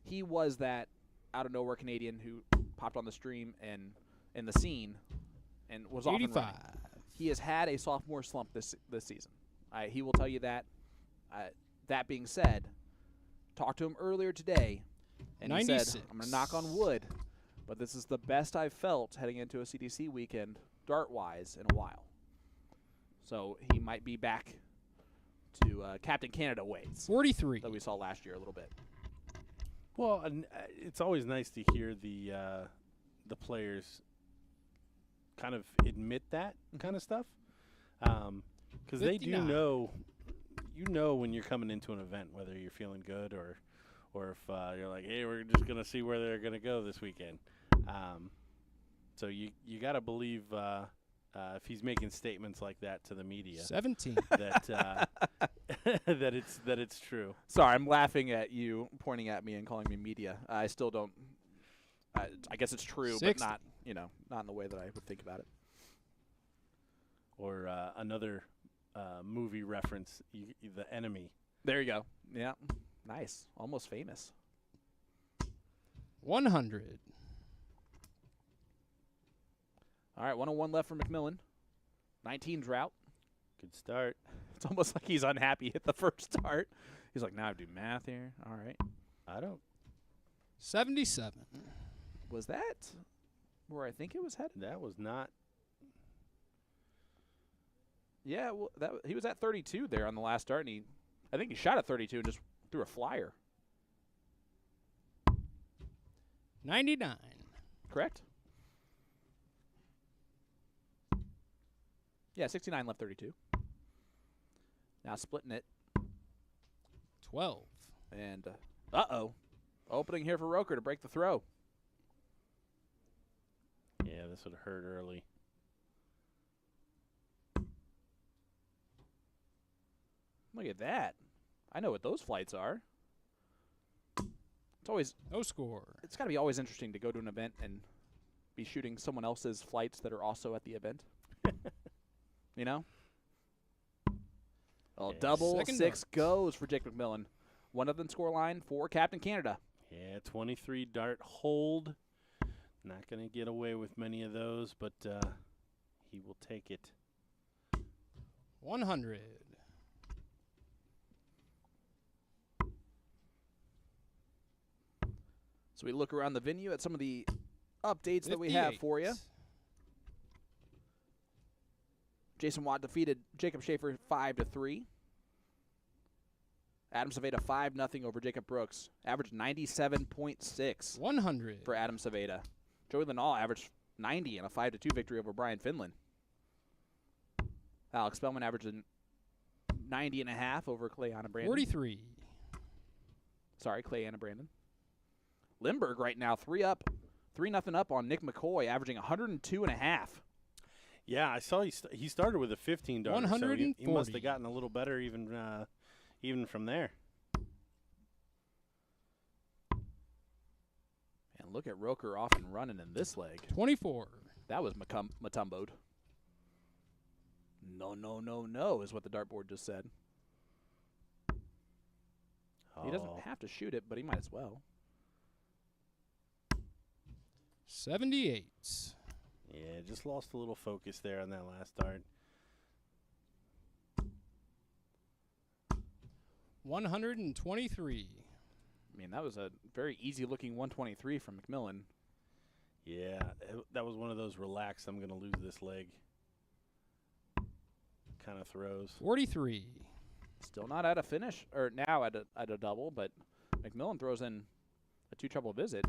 He was that out-of-nowhere Canadian who popped on the stream and in the scene and was off and 85. running. He has had a sophomore slump this season. He will tell you that. That being said, talked to him earlier today, and he said, 96. I'm going to knock on wood, but this is the best I've felt heading into a CDC weekend, dart-wise, in a while. So he might be back to Captain Canada ways 43. that we saw last year a little bit. Well, it's always nice to hear the players kind of admit that kind of stuff, because they do 59. know. You know when you're coming into an event whether you're feeling good or if you're like, hey, we're just gonna see where they're gonna go this weekend. So you gotta believe if he's making statements like that to the media 17. that that it's true. Sorry, I'm laughing at you pointing at me and calling me media. I still don't. I guess it's true, 60. but not not in the way that I would think about it. Or another movie reference, The Enemy. There you go. Yeah, nice, almost famous. 100. All right, 101 left for McMillan. 19 drought. Good start. It's almost like he's unhappy at the first start. He's like, now I have to do math here. All right. I don't. 77. Was that where I think it was headed? That was not. Yeah, well, he was at 32 there on the last start, and I think he shot at 32 and just threw a flyer. 99. Correct? Yeah, 69 left 32. Now splitting it. 12. And, opening here for Roker to break the throw. Yeah, this would have hurt early. Look at that. I know what those flights are. It's always, No score. it's got to be always interesting to go to an event and be shooting someone else's flights that are also at the event. You know? Oh, Yeah. double Second 6 dart. goes for Jake McMillan. 1-0 scoreline for Captain Canada. Yeah, 23 dart hold. Not going to get away with many of those, but he will take it. 100. So we look around the venue at some of the updates that we have for you. 58. Jason Watt defeated Jacob Schaefer 5-3. Adam Saveda 5-0 over Jacob Brooks. Averaged 97.6 100. for Adam Saveda. Joey Linall averaged 90 in a 5-2 victory over Brian Finland. Alex Spellman averaged 90.5 over Clay Anna Brandon. 43. Sorry, Clay Anna Brandon. Lindbergh right now 3-0 up on Nick McCoy, averaging 102.5. Yeah, I saw he started with a 15 darter, so he 140. must have gotten a little better even from there. And look at Roker off and running in this leg. 24. That was Matumboed. No, is what the dartboard just said. He doesn't have to shoot it, but he might as well. 78. Yeah, just lost a little focus there on that last dart. 123. I mean, that was a very easy-looking 123 from McMillan. Yeah, that was one of those relaxed, I'm going to lose this leg kind of throws. 43. Still not at a finish, or now at a double, but McMillan throws in a two-trouble visit.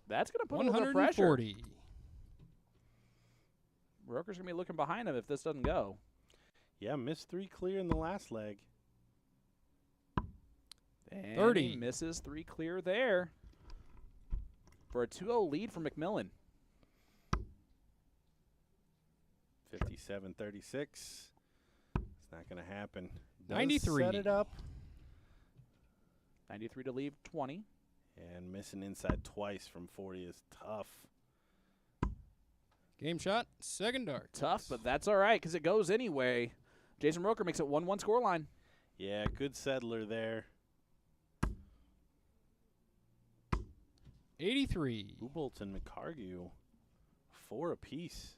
That's going to put a little pressure. 140. Roker's going to be looking behind him if this doesn't go. Yeah, missed 3 clear in the last leg. And 30. he misses 3 clear there for a 2-0 lead for McMillan. 57-36. It's not going to happen. Does 93. Set it up. 93 to leave 20. And missing inside twice from 40 is tough. Game shot, second dart. Tough, but that's all right because it goes anyway. Jason Roker makes it 1-1 scoreline. Yeah, good settler there. 83. Buboltz and McCargue, 4 apiece.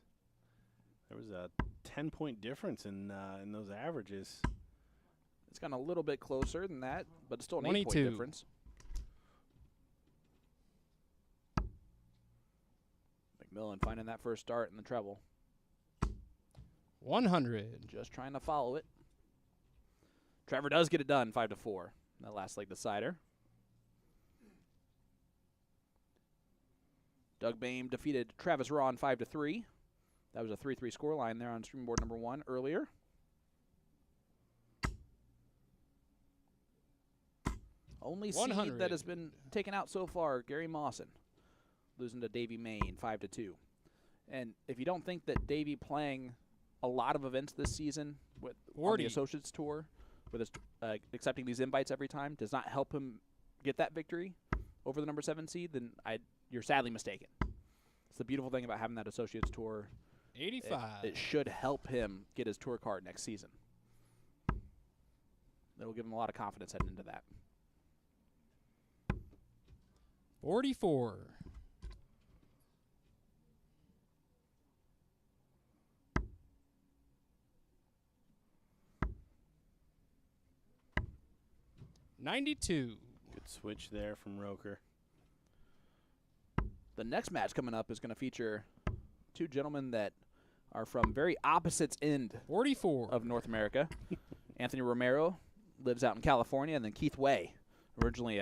There was a 10-point difference in those averages. It's gotten a little bit closer than that, but it's still an 22. 8-point difference. McMillan finding that first start in the treble. 100. Just trying to follow it. Trevor does get it done, 5-4. That last leg decider. Doug Boehm defeated Travis Rawn 5-3. That was a 3-3 scoreline there on stream board number 1 earlier. Only seed 100. that has been taken out so far, Gary Mawson, losing to Davey Main 5-2. And if you don't think that Davey playing a lot of events this season with on 40. the Associates Tour, with his, accepting these invites every time, does not help him get that victory over the number 7 seed, then you're sadly mistaken. It's the beautiful thing about having that Associates Tour. 85. It should help him get his tour card next season. It'll give him a lot of confidence heading into that. 44. $92. Good switch there from Roker. The next match coming up is going to feature 2 gentlemen that are from very opposite end 44. of North America. Anthony Romero lives out in California, and then Keith Way, originally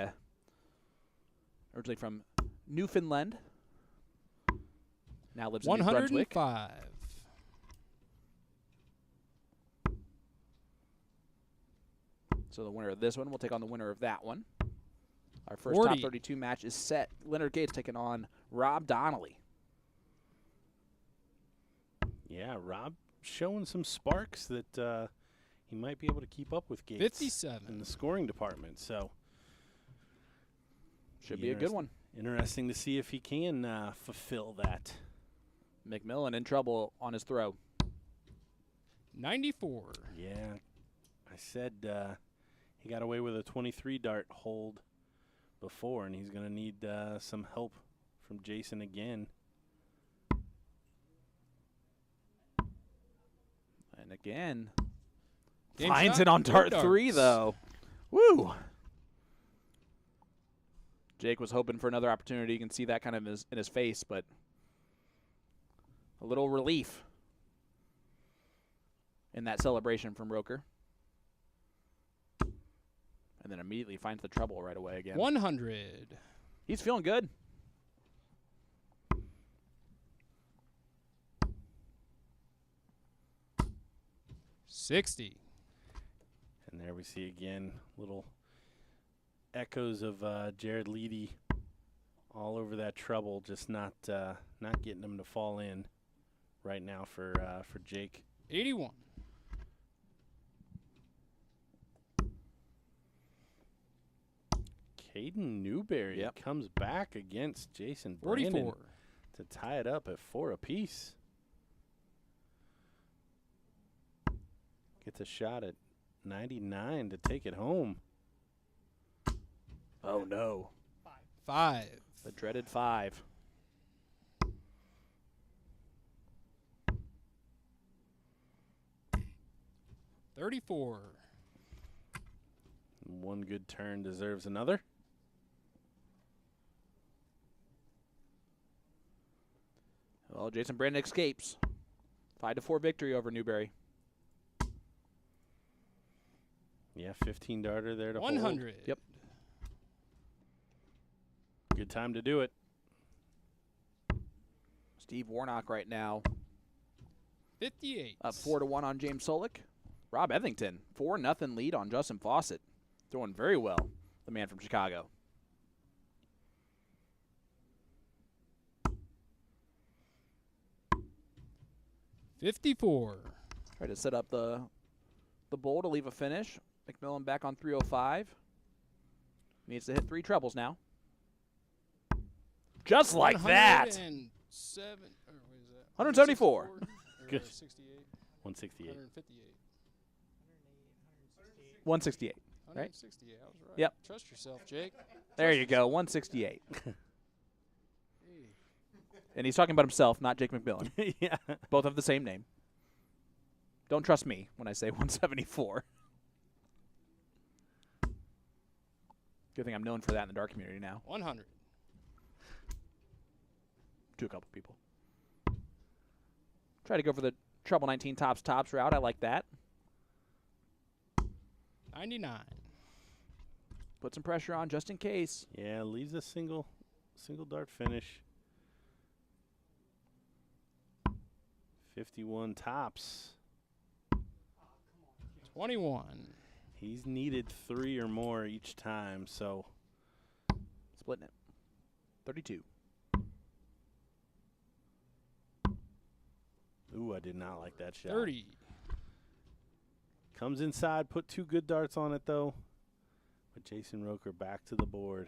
from Newfoundland, now lives in New Brunswick. 105. So the winner of this one will take on the winner of that one. Our first 40. top 32 match is set. Leonard Gates taking on Rob Donnelly. Yeah, Rob showing some sparks that he might be able to keep up with Gates 57. in the scoring department. So Should be a good one. Interesting to see if he can fulfill that. McMillan in trouble on his throw. 94. Yeah, I said he got away with a 23 dart hold before, and he's going to need some help from Jason again. And again, Game finds shot, it on dart no 3, darts. though. Woo! Jake was hoping for another opportunity. You can see that kind of in his face, but A little relief in that celebration from Roker. And then immediately finds the trouble right away again. 100. He's feeling good. $60. And there we see again little echoes of Jared Leedy all over that trouble, just not getting him to fall in right now for Jake. 81. Caden Newberry comes back against Jason 44. Brandon to tie it up at 4 apiece. Gets a shot at 99 to take it home. Oh, no. 5. The dreaded 5. $34. One good turn deserves another. Well, Jason Brandon escapes. 5-4 victory over Newberry. Yeah, 15 darter there to 100. Yep. Good time to do it. Steve Warnock right now 58. up 4-1 on James Solik. Rob Ethington, 4-0 lead on Justin Fawcett. Throwing very well, the man from Chicago. $54. Try to set up the bowl to leave a finish. McMillan back on 305. Needs to hit 3 trebles now. Just like that. 107. Or what is that? 174. Good. 68. 168. 158. 168. Right? 168. I was right. Yep. Trust yourself, Jake. There you go, 168. And he's talking about himself, not Jake McMillan. Yeah. Both have the same name. Don't trust me when I say 174. Good thing I'm known for that in the dart community now. 100. To a couple people. Try to go for the treble 19 tops route. I like that. 99. Put some pressure on just in case. Yeah, leaves a single dart finish. 51 tops. 21. He's needed 3 or more each time, so. Splitting it. 32. Ooh, I did not like that shot. 30. Comes inside, put 2 good darts on it, though. But Jason Roker back to the board.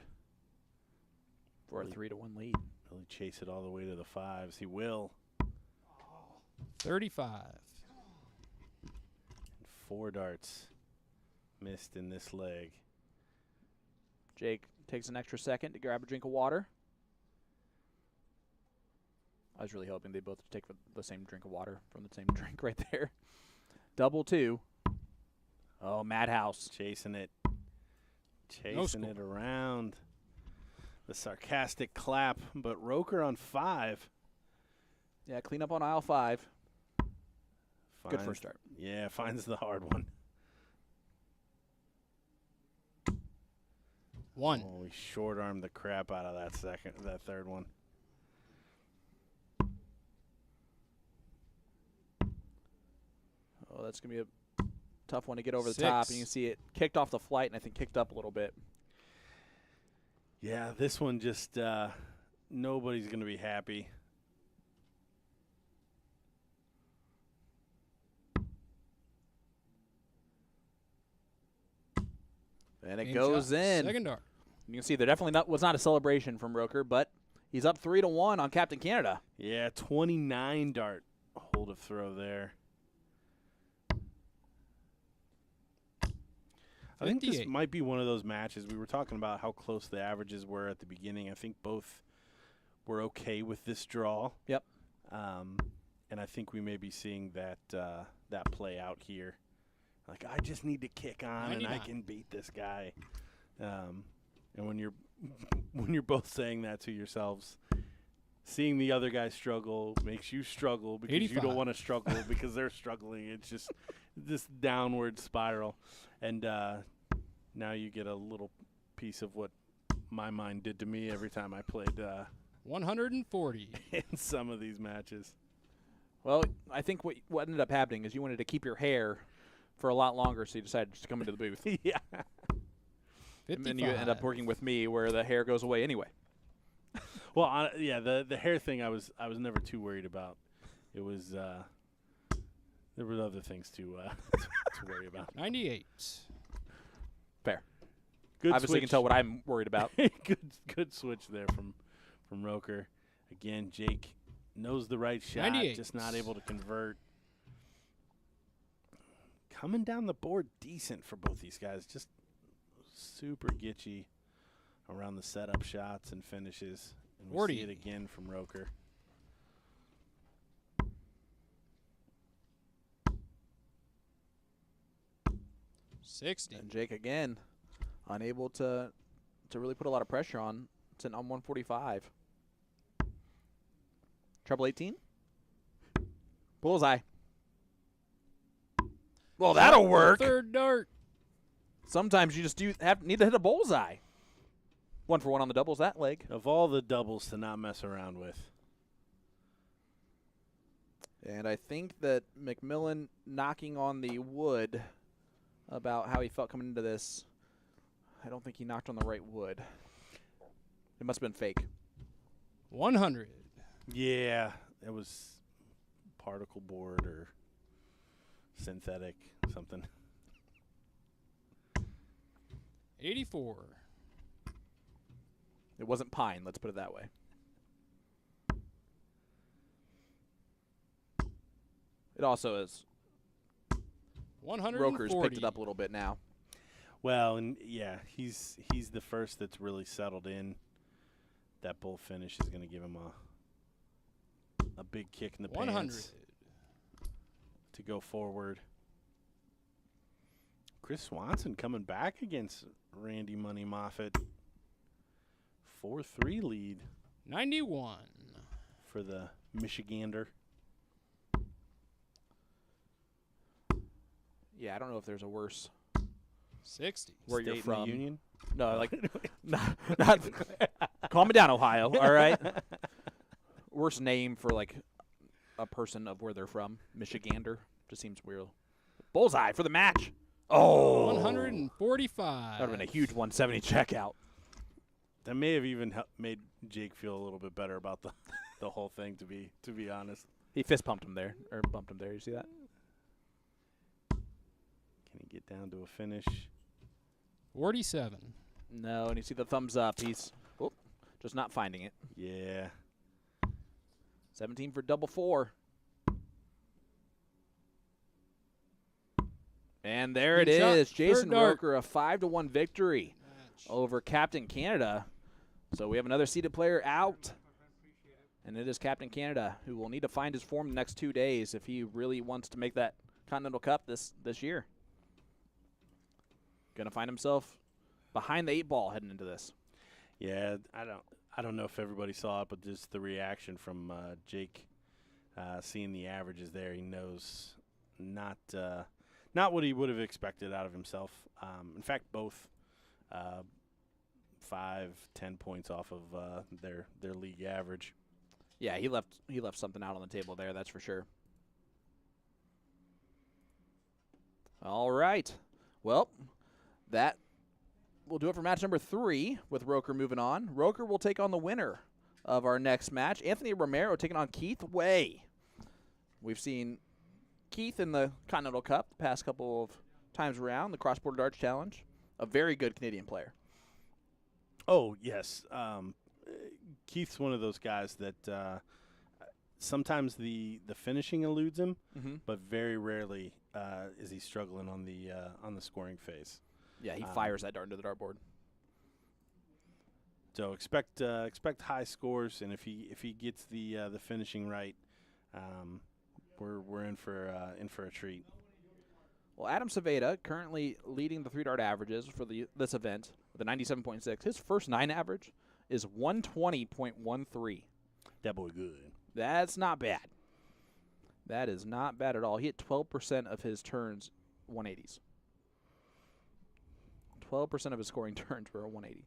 For a Really- 3-1 lead. Really chase it all the way to the 5s. He will. 35. And 4 darts missed in this leg. Jake takes an extra second to grab a drink of water. I was really hoping they both take the same drink of water from the same drink right there. Double 2. Oh, Madhouse. Chasing it. No Chasing it around. The sarcastic clap, but Roker on 5. Yeah, clean up on aisle 5. Good Finds- first start. Yeah, finds the hard one. 1. Oh, we short-armed the crap out of that third one. Oh, that's going to be a tough one to get over the top. And you can see it kicked off the flight and I think kicked up a little bit. Yeah, this one just nobody's going to be happy. And it Game goes shot. in. Second dart. You can see there definitely was not a celebration from Roker, but he's up 3-1 on Captain Canada. Yeah, 29 dart hold of throw there. I think this 58. might be one of those matches. We were talking about how close the averages were at the beginning. I think both were okay with this draw. Yep. And I think we may be seeing that play out here. Like, I just need to kick on 99. and I can beat this guy. And when you're both saying that to yourselves, seeing the other guy struggle makes you struggle because you 85. don't want to struggle because they're struggling. It's just this downward spiral. And now you get a little piece of what my mind did to me every time I played 140. in some of these matches. Well, I think what ended up happening is you wanted to keep your hair for a lot longer, so you decided just to come into the booth. Yeah. 55. And then you end up working with me where the hair goes away anyway. Well, yeah, the hair thing I was never too worried about. It was there were other things to worry about. 98. Fair. Good Obviously, you can switch. tell what I'm worried about. good switch there from Roker. Again, Jake knows the right shot, 98. just not able to convert. Coming down the board decent for both these guys. Just super gitchy around the setup shots and finishes. And we 40. see it again from Roker. $60. And Jake, again, unable to really put a lot of pressure on, sitting on 145. Treble 18. Bullseye. Well, that'll work. Third dart. Sometimes you just need to hit a bullseye. 1 for 1 on the doubles that leg. Of all the doubles to not mess around with. And I think that McMillan knocking on the wood about how he felt coming into this, I don't think he knocked on the right wood. It must have been fake. 100. Yeah, it was particle board or synthetic something. 84. It wasn't pine, let's put it that way. It also is. 140. Roker's picked it up a little bit now. Well, and yeah, he's the first that's really settled in. That bull finish is going to give him a big kick in the 100. pants to go forward. Chris Swanson coming back against Randy Money Moffitt. 4-3 lead 91. for the Michigander. Yeah, I don't know if there's a worse 60. where State you're in the from. Union. No, like, not calm it down, Ohio, all right? Worst name for, like, a person of where they're from. Michigander. Just seems weird. Bullseye for the match. Oh. 145. That would have been a huge 170 checkout. That may have even made Jake feel a little bit better about the whole thing, to be honest. He fist pumped him there, or bumped him there. You see that? Can he get down to a finish? 47. No, and you see the thumbs up. He's just not finding it. Yeah. 17 for double 4. And there it Good shot. is. Jason Third dart. Roker, a 5-1 victory Match. over Captain Canada. So we have another seeded player out. And it is Captain Canada, who will need to find his form the next 2 days if he really wants to make that Continental Cup this year. Going to find himself behind the 8 ball heading into this. Yeah, I don't know if everybody saw it, but just the reaction from Jake, seeing the averages there, he knows not what he would have expected out of himself. In fact, both 5-10 points off of their league average. Yeah, he left something out on the table there, that's for sure. All right. Well, that will do it for match number 3 with Roker moving on. Roker will take on the winner of our next match, Anthony Romero taking on Keith Way. We've seen Keith in the Continental Cup the past couple of times around, the Cross Border Darts Challenge. A very good Canadian player. Oh, yes. Keith's one of those guys that sometimes the finishing eludes him, but very rarely is he struggling on the scoring phase. Yeah, he fires that dart into the dartboard. So expect high scores, and if he gets the finishing right, we're in for a treat. Well, Adam Saveda currently leading the 3-dart averages for this event with a 97.6. His first 9 average is 120.13. That boy good. That's not bad. That is not bad at all. He hit 12% of his turns 180s. 12% of his scoring turns were a 180.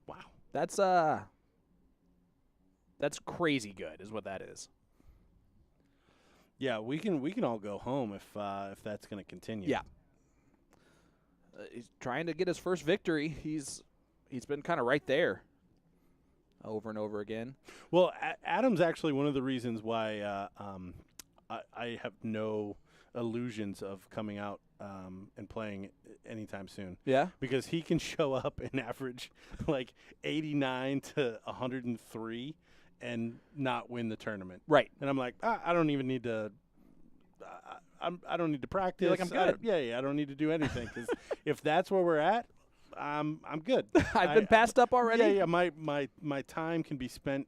Wow. That's crazy good, is what that is. Yeah, we can all go home if that's going to continue. Yeah. He's trying to get his first victory. He's been kind of right there over and over again. Well, Adam's actually one of the reasons why I have no illusions of coming out and playing anytime soon. Yeah? Because he can show up and average like 89 to 103 and not win the tournament. Right. And I'm like, I don't even need to. I don't need to practice. You're like, I'm good. Yeah. I don't need to do anything because if that's where we're at, I'm good. I've been passed up already. Yeah. My time can be spent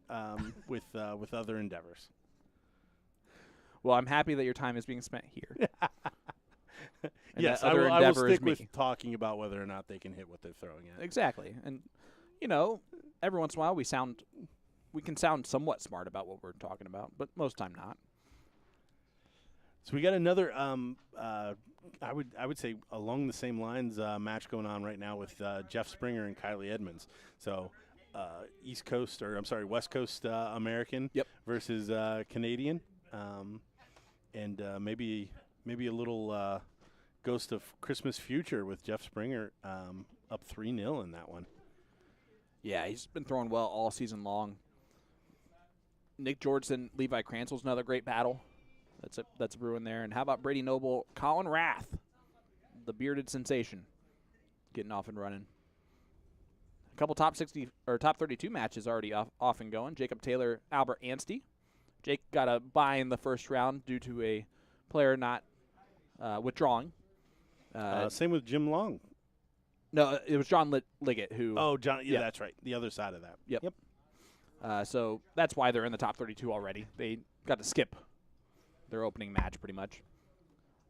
with other endeavors. Well, I'm happy that your time is being spent here. Yes, that I other will endeavor is stick me. with talking about whether or not they can hit what they're throwing at. Exactly. And, every once in a while we can sound somewhat smart about what we're talking about, but most time not. So we got another, I would say along the same lines, match going on right now with Jeff Springer and Kylie Edmonds. So West Coast American versus Canadian, and maybe a little ghost of Christmas future with Jeff Springer up 3-0 in that one. Yeah, he's been throwing well all season long. Nick Georgeson, Levi Kranzel's another great battle. That's brewing there. And how about Brady Noble, Colin Rath, the bearded sensation, getting off and running. A couple top 60 or top 32 matches already off and going. Jacob Taylor, Albert Anstie. Jake got a bye in the first round due to a player not withdrawing. Same with Jim Long. No, it was John Liggett who. Oh, John. Yeah, that's right. The other side of that. Yep. So that's why they're in the top 32 already. They got to skip their opening match pretty much.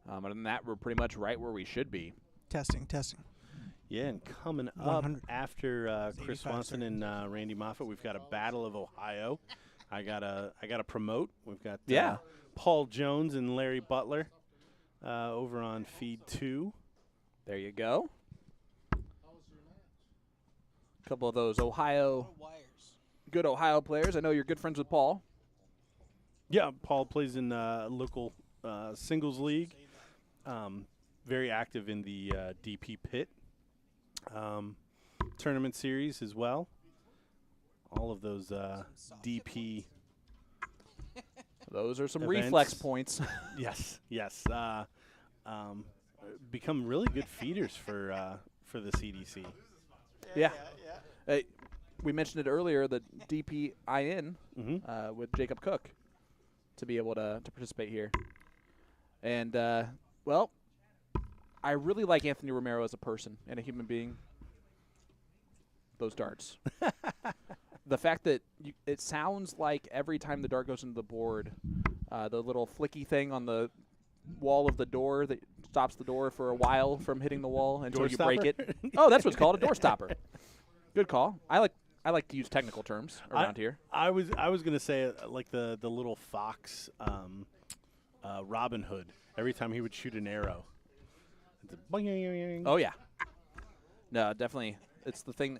Other than that, we're pretty much right where we should be. Testing. Yeah, and coming up after Chris Swanson and Randy Moffat, we've got a Battle of Ohio. I gotta promote. We've got Paul Jones and Larry Butler over on Feed 2. There you go. A couple of those good Ohio players. I know you're good friends with Paul. Yeah, Paul plays in local singles league. Very active in the DP Pit tournament series as well. All of those DP. Those are some events. reflex points. Yes. Become really good feeders for the CDC. Yeah. We mentioned it earlier, the DPIN with Jacob Cook to be able to participate here. And, I really like Anthony Romero as a person and a human being. Those darts. The fact that it sounds like every time the dart goes into the board, the little flicky thing on the wall of the door that stops the door for a while from hitting the wall until you break it. Oh, that's what's called, a door stopper. Good call. I like to use technical terms around here. I was gonna say like the little fox Robin Hood. Every time he would shoot an arrow. It's a boing. Oh yeah. No, definitely. It's the thing.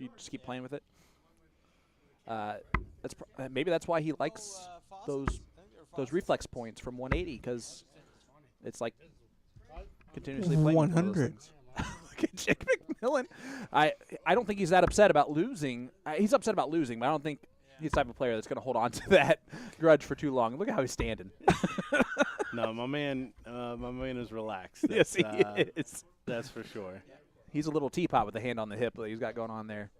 You just keep playing with it. Maybe that's why he likes those reflex points from 180 because it's like continuously playing 100. Look at Jake McMillan. I don't think he's that upset about losing. He's upset about losing, but I don't think he's the type of player that's going to hold on to that grudge for too long. Look at how he's standing. No, my man is relaxed. Yes, he is. That's for sure. He's a little teapot with the hand on the hip that he's got going on there.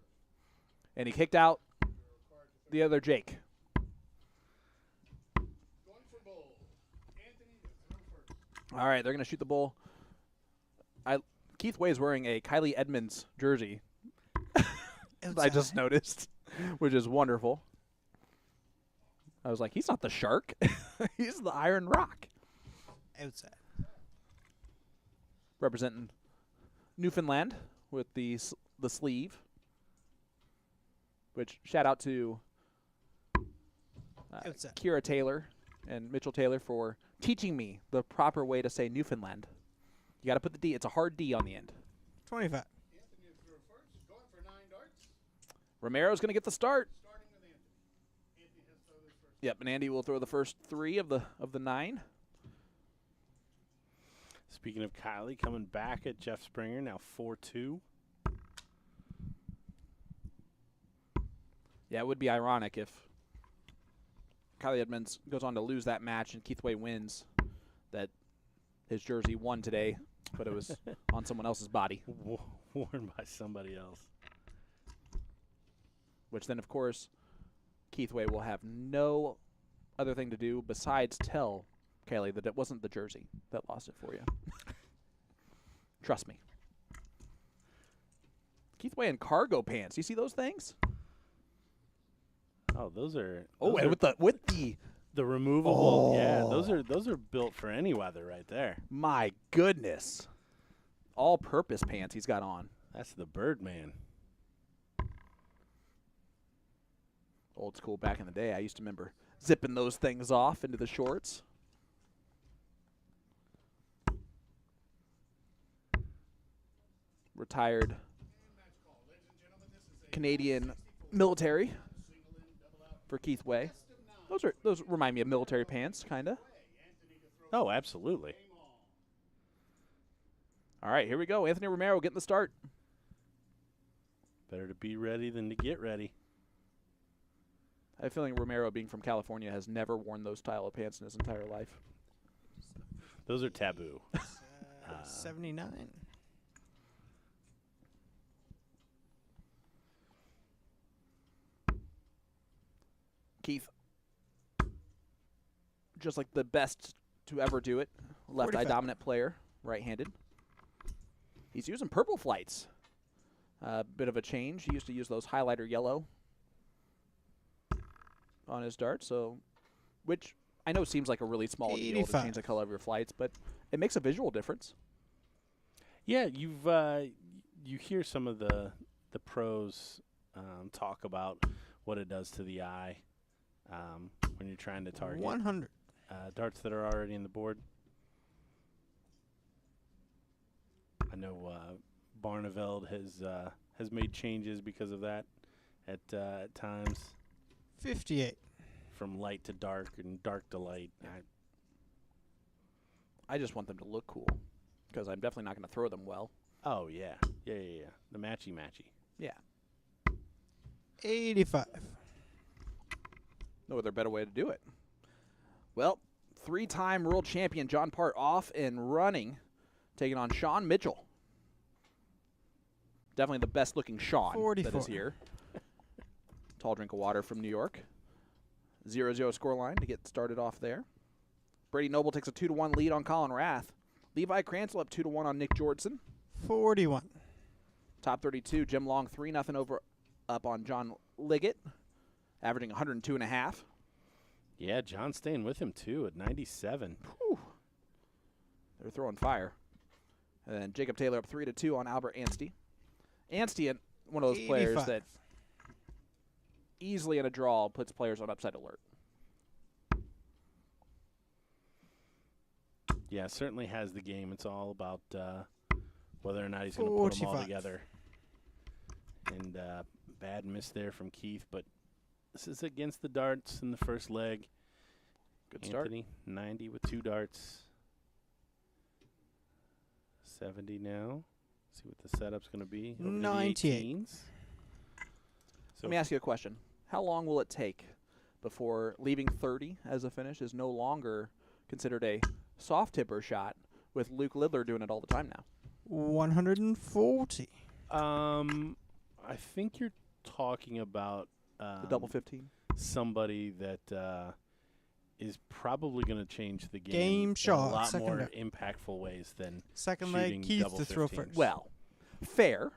And he kicked out the other Jake. All right, they're going to shoot the bull. Keith Way is wearing a Kylie Edmonds jersey. I just noticed, which is wonderful. I was like, he's not the shark. He's the Iron Rock. Outside. Representing Newfoundland with the sleeve. Which, shout out to Outside. Kira Taylor and Mitchell Taylor for teaching me the proper way to say Newfoundland. You got to put the D. It's a hard D on the end. 25. Anthony to throw first, going for 9 darts. Romero's going to get the start. Starting with Anthony. Anthony has to throw this first. Yep, and Andy will throw the first 3 of the 9. Speaking of Kylie, coming back at Jeff Springer, now 4-2. Yeah, it would be ironic if Kylie Edmonds goes on to lose that match and Keith Way wins, that his jersey won today, but it was on someone else's body. Worn by somebody else. Which then, of course, Keith Way will have no other thing to do besides tell Kaylee that it wasn't the jersey that lost it for you. Trust me. Keith Way in cargo pants. You see those things? Oh, those are. Oh, those and are with the the removable. Yeah, Oh. those are built for any weather right there. my goodness, all-purpose pants he's got on. That's the Birdman. Old school back in the day. I used to remember zipping those things off into the shorts. Retired Canadian military for Keith Way. Those remind me of military pants, kind of. Oh, absolutely. All right, here we go. Anthony Romero getting the start. Better to be ready than to get ready. I have a feeling Romero, being from California, has never worn those style of pants in his entire life. Those are taboo. 79. Keith, just like the best to ever do it, left eye 45. dominant player, right-handed. He's using purple flights. Bit of a change. He used to use those highlighter yellow on his dart, so which I know seems like a really small deal to 85. change the color of your flights, but it makes a visual difference. Yeah, you hear some of the pros talk about what it does to the eye when you're trying to target 100. darts that are already in the board. I know Barneveld has made changes because of that at times, 58. from light to dark and dark to light. I just want them to look cool because I'm definitely not going to throw them well. Oh yeah, yeah. The matchy. Yeah. 85. No other better way to do it. Well, 3-time world champion John Part off and running, taking on Sean Mitchell. Definitely the best-looking Sean that 44. is here. Tall drink of water from New York. 0-0 scoreline to get started off there. Brady Noble takes a 2-1 lead on Colin Rath. Levi Cransell up 2-1 on Nick Jordson. 41. Top 32, Jim Long 3-0 up on John Liggett, averaging 102.5. Yeah, John staying with him too at 97. Whew. They're throwing fire. And then Jacob Taylor up 3-2 on Albert Anstie. Anstie, one of those players 85. that easily in a draw puts players on upside alert. Yeah, certainly has the game. It's all about whether or not he's going to put them all 45. together. And bad miss there from Keith, but this is against the darts in the first leg. Good start. Anthony, 90 with 2 darts. 70 now. See what the setup's going to be. Over to the 98. 18s. Let me ask you a question. How long will it take before leaving 30 as a finish is no longer considered a soft tipper shot, with Luke Lidler doing it all the time now? 140. I think you're talking about The double 15? somebody that is probably going to change the game, Game in shot, a lot second more leg. impactful ways than Second shooting leg, Keith double to throw 15s. first. Well, fair.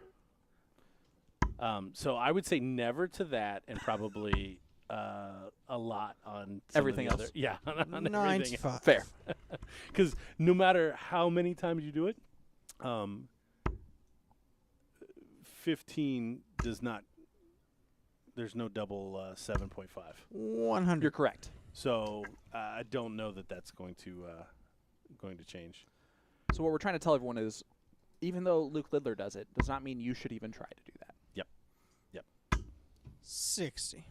So I would say never to that, and probably a lot on some Everything of the else? Other, yeah, on everything 95. Fair. Because no matter how many times you do it, 15 does not there's no double 7.5. 100. You're correct. So I don't know that that's going to change. So what we're trying to tell everyone is, even though Luke Lidler does it, does not mean you should even try to do that. Yep. 60.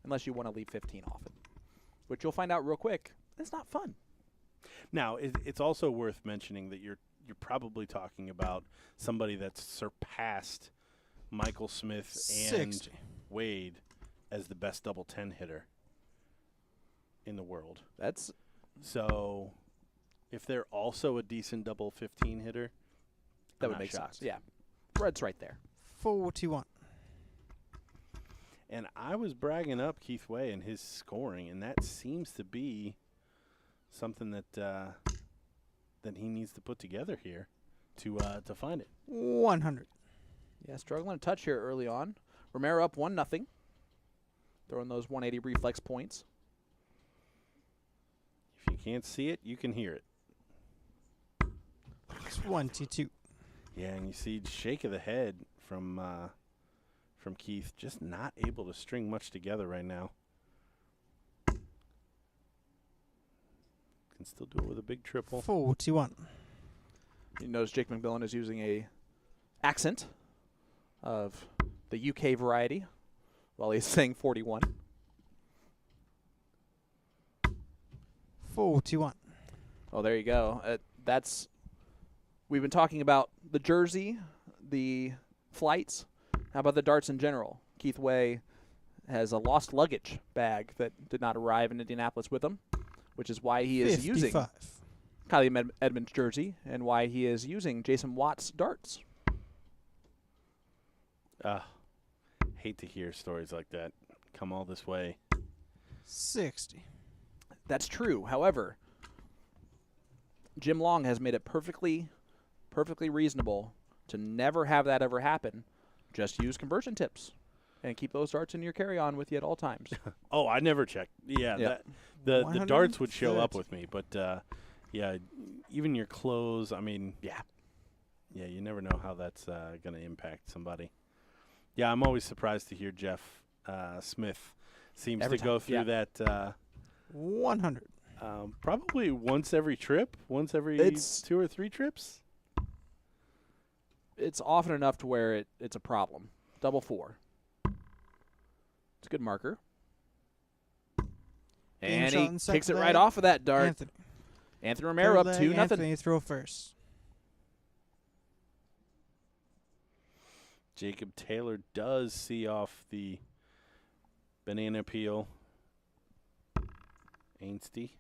Unless you want to leave 15 off it, which you'll find out real quick. It's not fun. Now, it's also worth mentioning that you're probably talking about somebody that's surpassed Michael Smith and 60. Wade as the best double 10 hitter in the world. That's So if they're also a decent double 15 hitter, that I'm would not make shocked. sense. Yeah, Red's right there. 41. And I was bragging up Keith Way and his scoring, and that seems to be something that that he needs to put together here to find it. 100. Yeah, struggling to touch here early on. Romero up 1-0. Throwing those 180 reflex points. If you can't see it, you can hear it. 22. Yeah, and you see shake of the head from Keith, just not able to string much together right now. Can still do it with a big triple. 41. You notice Jake McMillan is using a accent of the UK variety while he's saying 41. 41. Oh, there you go. We've been talking about the jersey, the flights. How about the darts in general? Keith Way has a lost luggage bag that did not arrive in Indianapolis with him, which is why he is 55. using Kylie Edmonds' jersey and why he is using Jason Watt's darts. Hate to hear stories like that come all this way. 60. That's true. However, Jim Long has made it perfectly reasonable to never have that ever happen. Just use conversion tips and keep those darts in your carry-on with you at all times. Oh, I never checked. Yeah, Yep. the darts would show up 130. with me, but yeah, even your clothes. I mean, Yeah. you never know how that's going to impact somebody. Yeah, I'm always surprised to hear Jeff Smith seems Every to go time, yeah. through that 100. probably once every trip, once every It's- 2 or 3 trips. It's often enough to where it's a problem. Double 4. It's a good marker. And shot he in second kicks it leg. right off of that dart. Anthony. Anthony Romero up Third leg, 2-0. Anthony throw first. Jacob Taylor does see off the banana peel. Ainsty.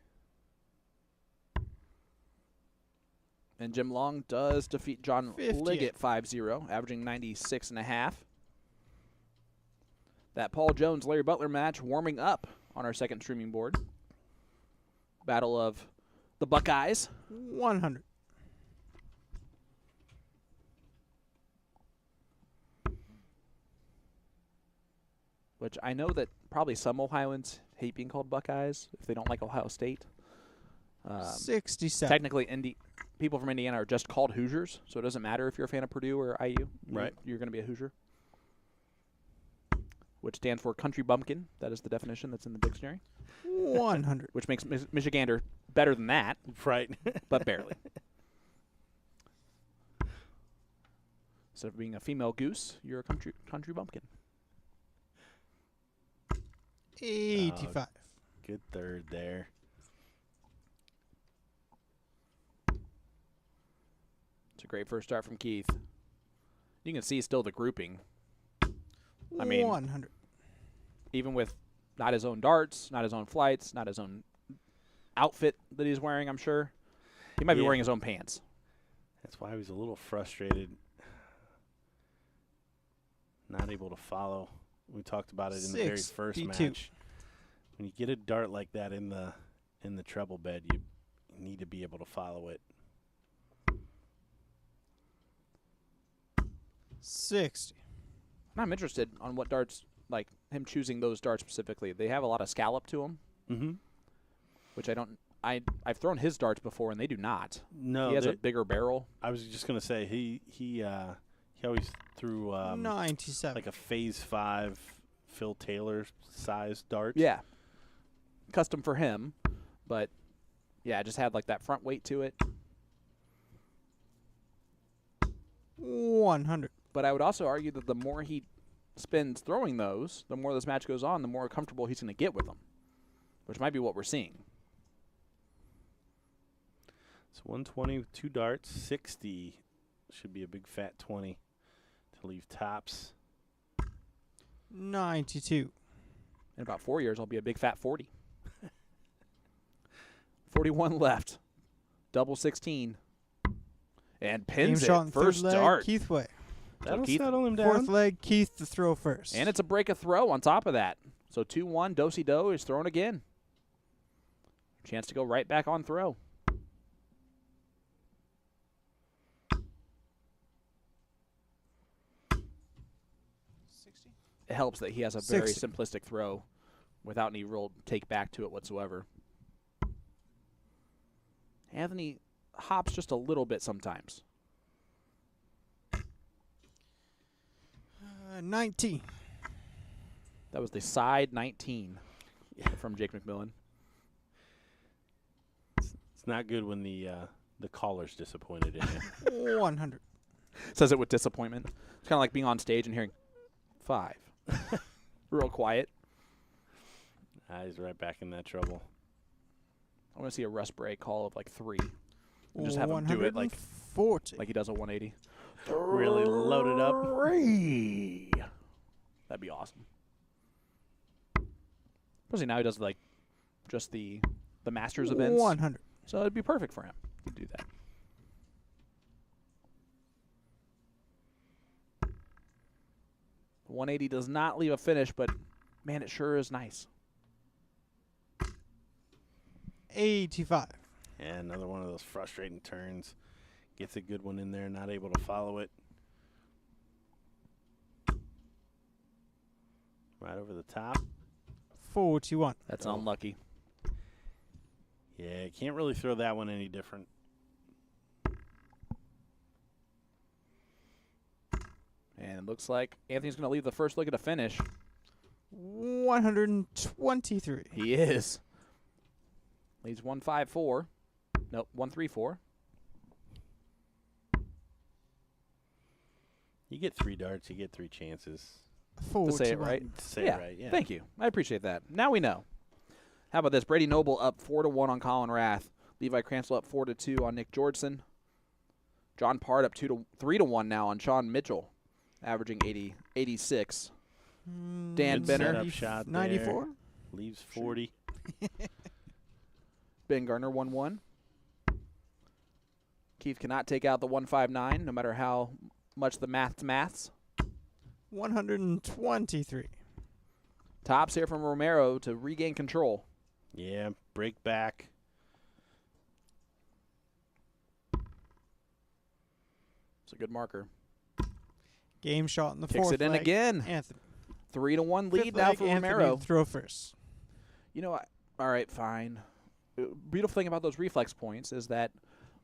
And Jim Long does defeat John 58. Liggett 5-0, averaging 96.5. That Paul Jones-Larry Butler match warming up on our second streaming board. Battle of the Buckeyes. 100. Which I know that probably some Ohioans hate being called Buckeyes if they don't like Ohio State. 67. Technically, people from Indiana are just called Hoosiers, so it doesn't matter if you're a fan of Purdue or IU. Right. You're going to be a Hoosier, which stands for country bumpkin. That is the definition that's in the dictionary, 100. which makes Michigander better than that, Right. but barely. Instead of being a female goose, you're a country bumpkin. 85. Good third there. It's a great first start from Keith. You can see still the grouping. I mean, 100. even with not his own darts, not his own flights, not his own outfit that he's wearing, I'm sure. He might be Yeah. wearing his own pants. That's why I was a little frustrated. Not able to follow. We talked about it in the very first 62. match. When you get a dart like that in the treble bed, you need to be able to follow it. 60. And I'm interested on what darts, like him choosing those darts specifically. They have a lot of scallop to them, Mm-hmm. which I've thrown his darts before, and they do not. No, He has a bigger barrel. I was just gonna say he always threw 97. like a phase 5 Phil Taylor size darts. Yeah. Custom for him. But, yeah, it just had like that front weight to it. 100. But I would also argue that the more he spends throwing those, the more this match goes on, the more comfortable he's going to get with them, which might be what we're seeing. It's 120 with 2 darts. 60 should be a big fat 20 to leave tops. 92. In about 4 years, I'll be a big fat 40. 41 left. Double 16. And pins Game shot it. in First third leg, dart. Keith way. That'll Keith- settle him down. Fourth leg, Keith to throw first. And it's a break of throw on top of that. So 2-1, Do-si-do is thrown again. Chance to go right back on throw. It helps that he has a very 60. simplistic throw without any real take back to it whatsoever. Anthony hops just a little bit sometimes. 19. That was the side 19 from Jake McMillan. It's not good when the caller's disappointed in you. 100. Says it with disappointment. It's kind of like being on stage and hearing 5. Real quiet. He's right back in that trouble. I want to see a Russ Bray call of like 3. And just have him do it like 40. he does a 180. Really loaded up. 3. That'd be awesome. Especially now he does like just the Masters events. 100. So it'd be perfect for him to do that. The 180 does not leave a finish, but man, it sure is nice. 85. And another one of those frustrating turns. Gets a good one in there, not able to follow it. Right over the top. 41. That's Oh. unlucky. Yeah, can't really throw that one any different. And it looks like Anthony's going to leave the first leg at a finish. 123. He is. Leads 154. Nope, 134. You get 3 darts, you get 3 chances. 41. To say it right. To say it right, yeah. Thank you. I appreciate that. Now we know. How about this? Brady Noble up 4-1 on Colin Rath. Levi Cransell up 4-2 on Nick Georgeson. John Part up 3-1 now on Sean Mitchell, averaging 86. Dan Good Benner, setup shot there. 94. Leaves 40. Ben Garner 1-1. Keith cannot take out the 159, no matter how much the maths. 123. Tops here from Romero to regain control. Yeah, break back. It's a good marker. Game shot in the Kicks fourth it in leg. again. Anthony. 3-1 lead Fifth now leg, for Anthony Romero. to throw first. You know, all right, fine. Beautiful thing about those reflex points is that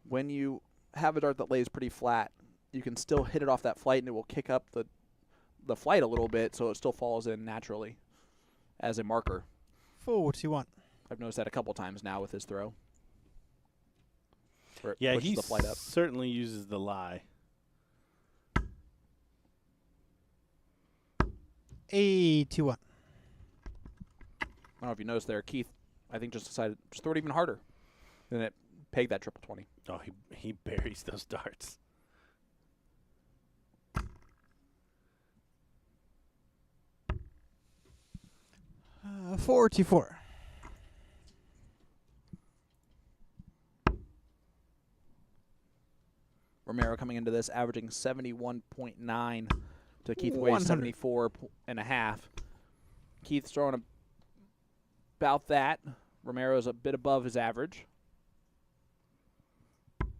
when you have a dart that lays pretty flat, you can still hit it off that flight and it will kick up the flight a little bit so it still falls in naturally as a marker. 41. I've noticed that a couple times now with his throw. Where it Yeah, pushes he the flight up. certainly uses the lie. 81. I don't know if you noticed there, Keith, I think just decided just throw it even harder. Then it pegged that triple 20. Oh, he buries those darts. Uh, 44. Romero coming into this averaging 71.9 to Keith Way's 100. 74.5. Keith's throwing about that. Romero's a bit above his average.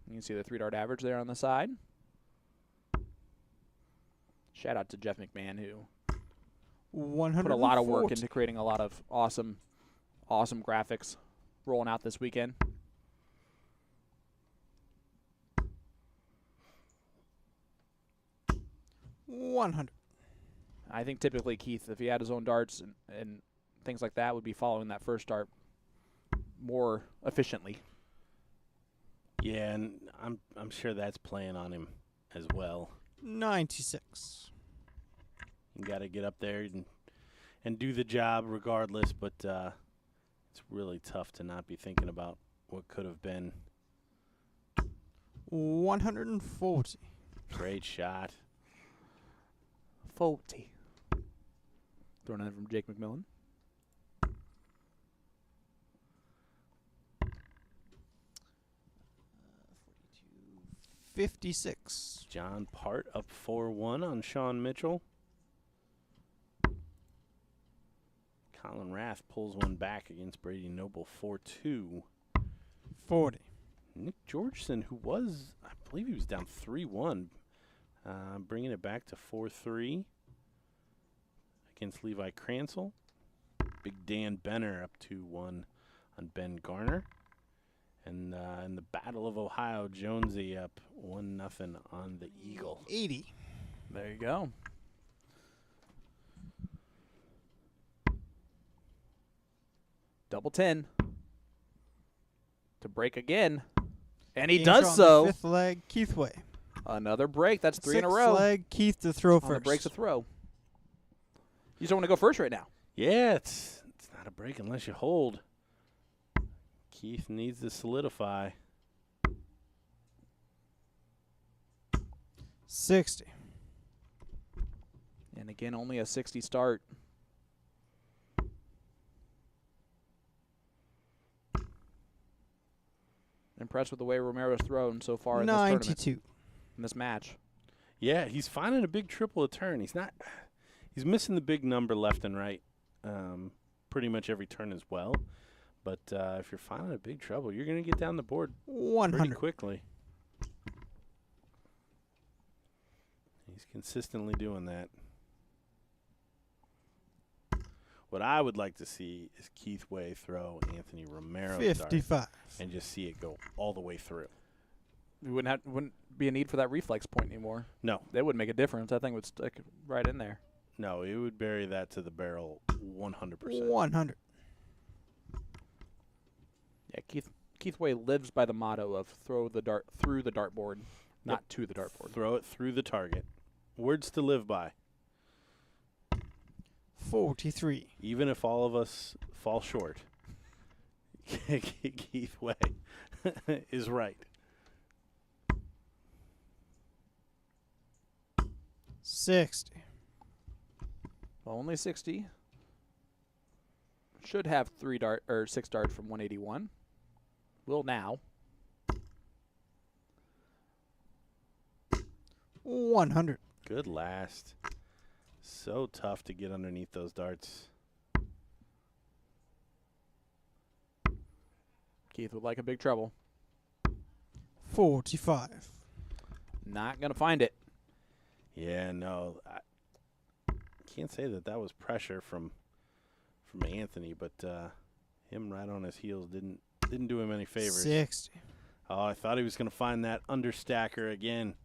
You can see the 3-dart average there on the side. Shout out to Jeff McMahon, who 140. put a lot of work into creating a lot of awesome graphics rolling out this weekend. $100. I think typically Keith, if he had his own darts and things like that, would be following that first dart more efficiently. Yeah, and I'm sure that's playing on him as well. 96. You got to get up there and do the job regardless, but it's really tough to not be thinking about what could have been. 140. Great shot. 40. Thrown in from Jake McMillan. 56. John Part up 4-1 on Sean Mitchell. Colin Rath pulls one back against Brady Noble 4-2. 40. Nick Georgeson, who was, I believe he was down 3-1, bringing it back to 4-3 against Levi Cransell. Big Dan Benner up 2-1 on Ben Garner. And in the Battle of Ohio, Jonesy up 1-0 on the Eagle. 80. There you go. Double 10 to break again. And he Game does shot on so. the fifth leg, Keith Way. Another break. That's 3 in a Sixth row. leg, Keith to throw On the first. break's a throw. You just don't want to go first right now. Yeah, it's not a break unless you hold. Keith needs to solidify. 60. And again, only a 60 start. Impressed with the way Romero's thrown so far in this tournament, 92. in this match. Yeah, he's finding a big triple a turn. He's missing the big number left and right pretty much every turn as well. But if you're finding a big trouble, you're going to get down the board 100. pretty quickly. He's consistently doing that. What I would like to see is Keith Way throw Anthony Romero 55. and just see it go all the way through. We wouldn't be a need for that reflex point anymore. No. That wouldn't make a difference. That thing would stick right in there. No, it would bury that to the barrel 100%. 100. Yeah, Keith Way lives by the motto of throw the dart through the dartboard, not to the dartboard. Throw it through the target. Words to live by. 43. Even if all of us fall short, Keith Way is right. 60. Only 60. Should have 6 darts from 181. Will now. 100. Good last. So tough to get underneath those darts. Keith would like a big treble. 45. Not going to find it. Yeah, no. I can't say that was pressure from Anthony, but him right on his heels didn't do him any favors. 60. Oh, I thought he was going to find that understacker again.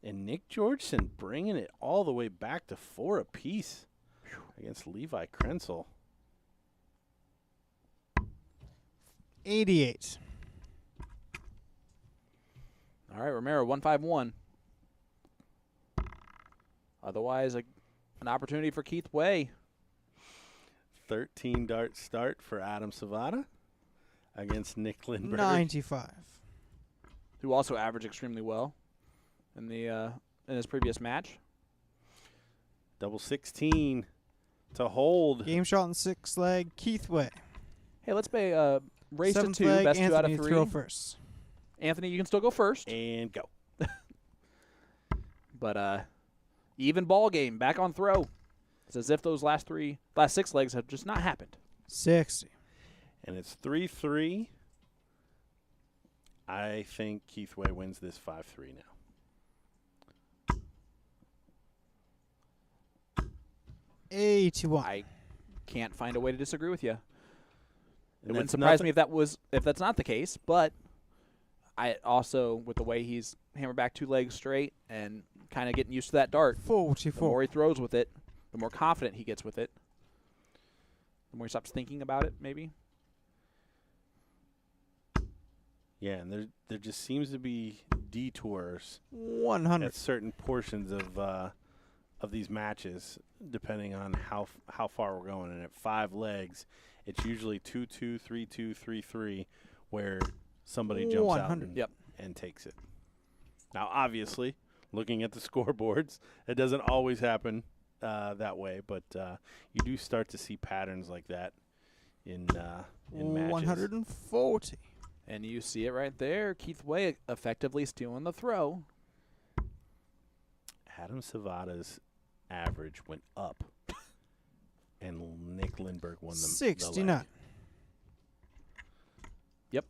And Nick Georgeson bringing it all the way back to 4 apiece against Levi Cransell. 88. All right, Romero, 151. Otherwise, an opportunity for Keith Way. 13 dart start for Adam Savada against Nick Lindbergh. 95. Who also averaged extremely well in his previous match. Double 16 to hold. Game shot in sixth leg, Keith Way. Hey, let's play race Seventh to 2, leg, best 2 out of Anthony 3. throw first. Anthony, you can still go first. And go. But even ball game, back on throw. It's as if those last 6 legs have just not happened. 60. And it's 3-3. I think Keith Way wins this 5-3 now. 81. I can't find a way to disagree with you. It And wouldn't that's surprise nothing- me if that's not the case, but I also, with the way he's hammer back 2 legs straight and kind of getting used to that dart. The 44. more he throws with it, the more confident he gets with it. The more he stops thinking about it, maybe. Yeah, and there just seems to be detours 100. at certain portions of these matches, depending on how far we're going. And at 5 legs, it's usually 2-2, 3-2, 3-3, where somebody jumps 100. out and takes it. Now, obviously, looking at the scoreboards, it doesn't always happen that way, but you do start to see patterns like that in matches. 140. And you see it right there. Keith Way effectively stealing the throw. Adam Savada's average went up, and Nick Lindbergh won the 69. leg. Yep.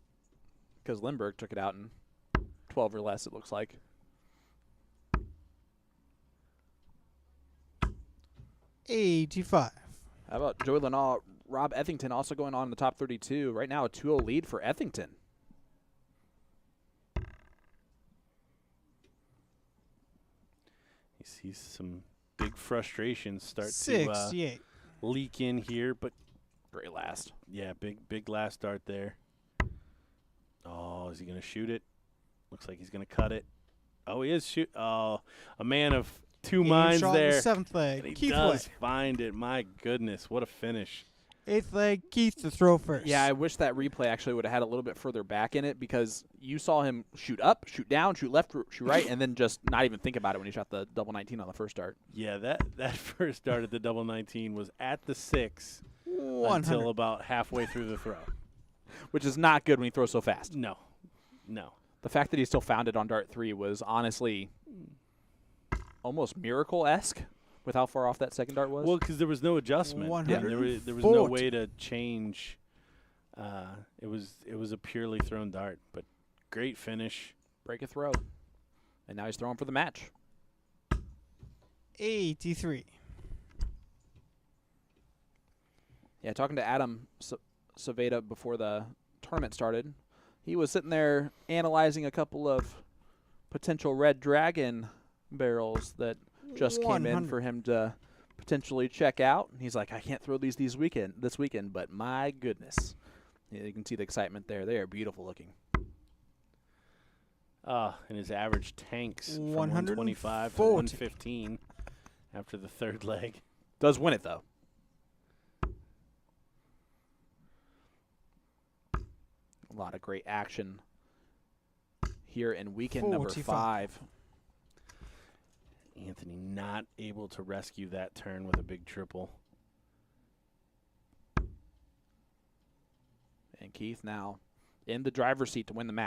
Because Lindbergh took it out in 12 or less, it looks like. 85. How about Joey Lenal? Rob Ethington also going on in the top 32. Right now, a 2-0 lead for Ethington. You see some big frustrations start to 68. leak in here, but Great last. yeah, big last dart there. Oh, is he going to shoot it? Looks like he's going to cut it. Oh, he is shoot. Oh, a man of two Game minds shot in there. the 7th leg. And he Keith does Way. find it. My goodness, what a finish. 8th leg. Keith to throw first. Yeah, I wish that replay actually would have had a little bit further back in it, because you saw him shoot up, shoot down, shoot left, shoot right, and then just not even think about it when he shot the double 19 on the first dart. Yeah, that first dart at the double 19 was at the 6 100. until about halfway through the throw. Which is not good when he throws so fast. No. The fact that he still found it on dart 3 was honestly almost miracle-esque with how far off that second dart was. Well, because there was no adjustment. 140. There was no way to change. It was a purely thrown dart, but great finish. Break a throw. And now he's throwing for the match. 83. Yeah, talking to Adam Saveda before the tournament started, he was sitting there analyzing a couple of potential Red Dragon barrels that just came in 100. for him to potentially check out. And he's like, I can't throw these this weekend, but my goodness. Yeah, you can see the excitement there. They are beautiful looking. And his average tanks from 125 to 140. 115 after the third leg. Does win it, though. A lot of great action here in weekend number 45. 5. Anthony not able to rescue that turn with a big triple. And Keith now in the driver's seat to win the match.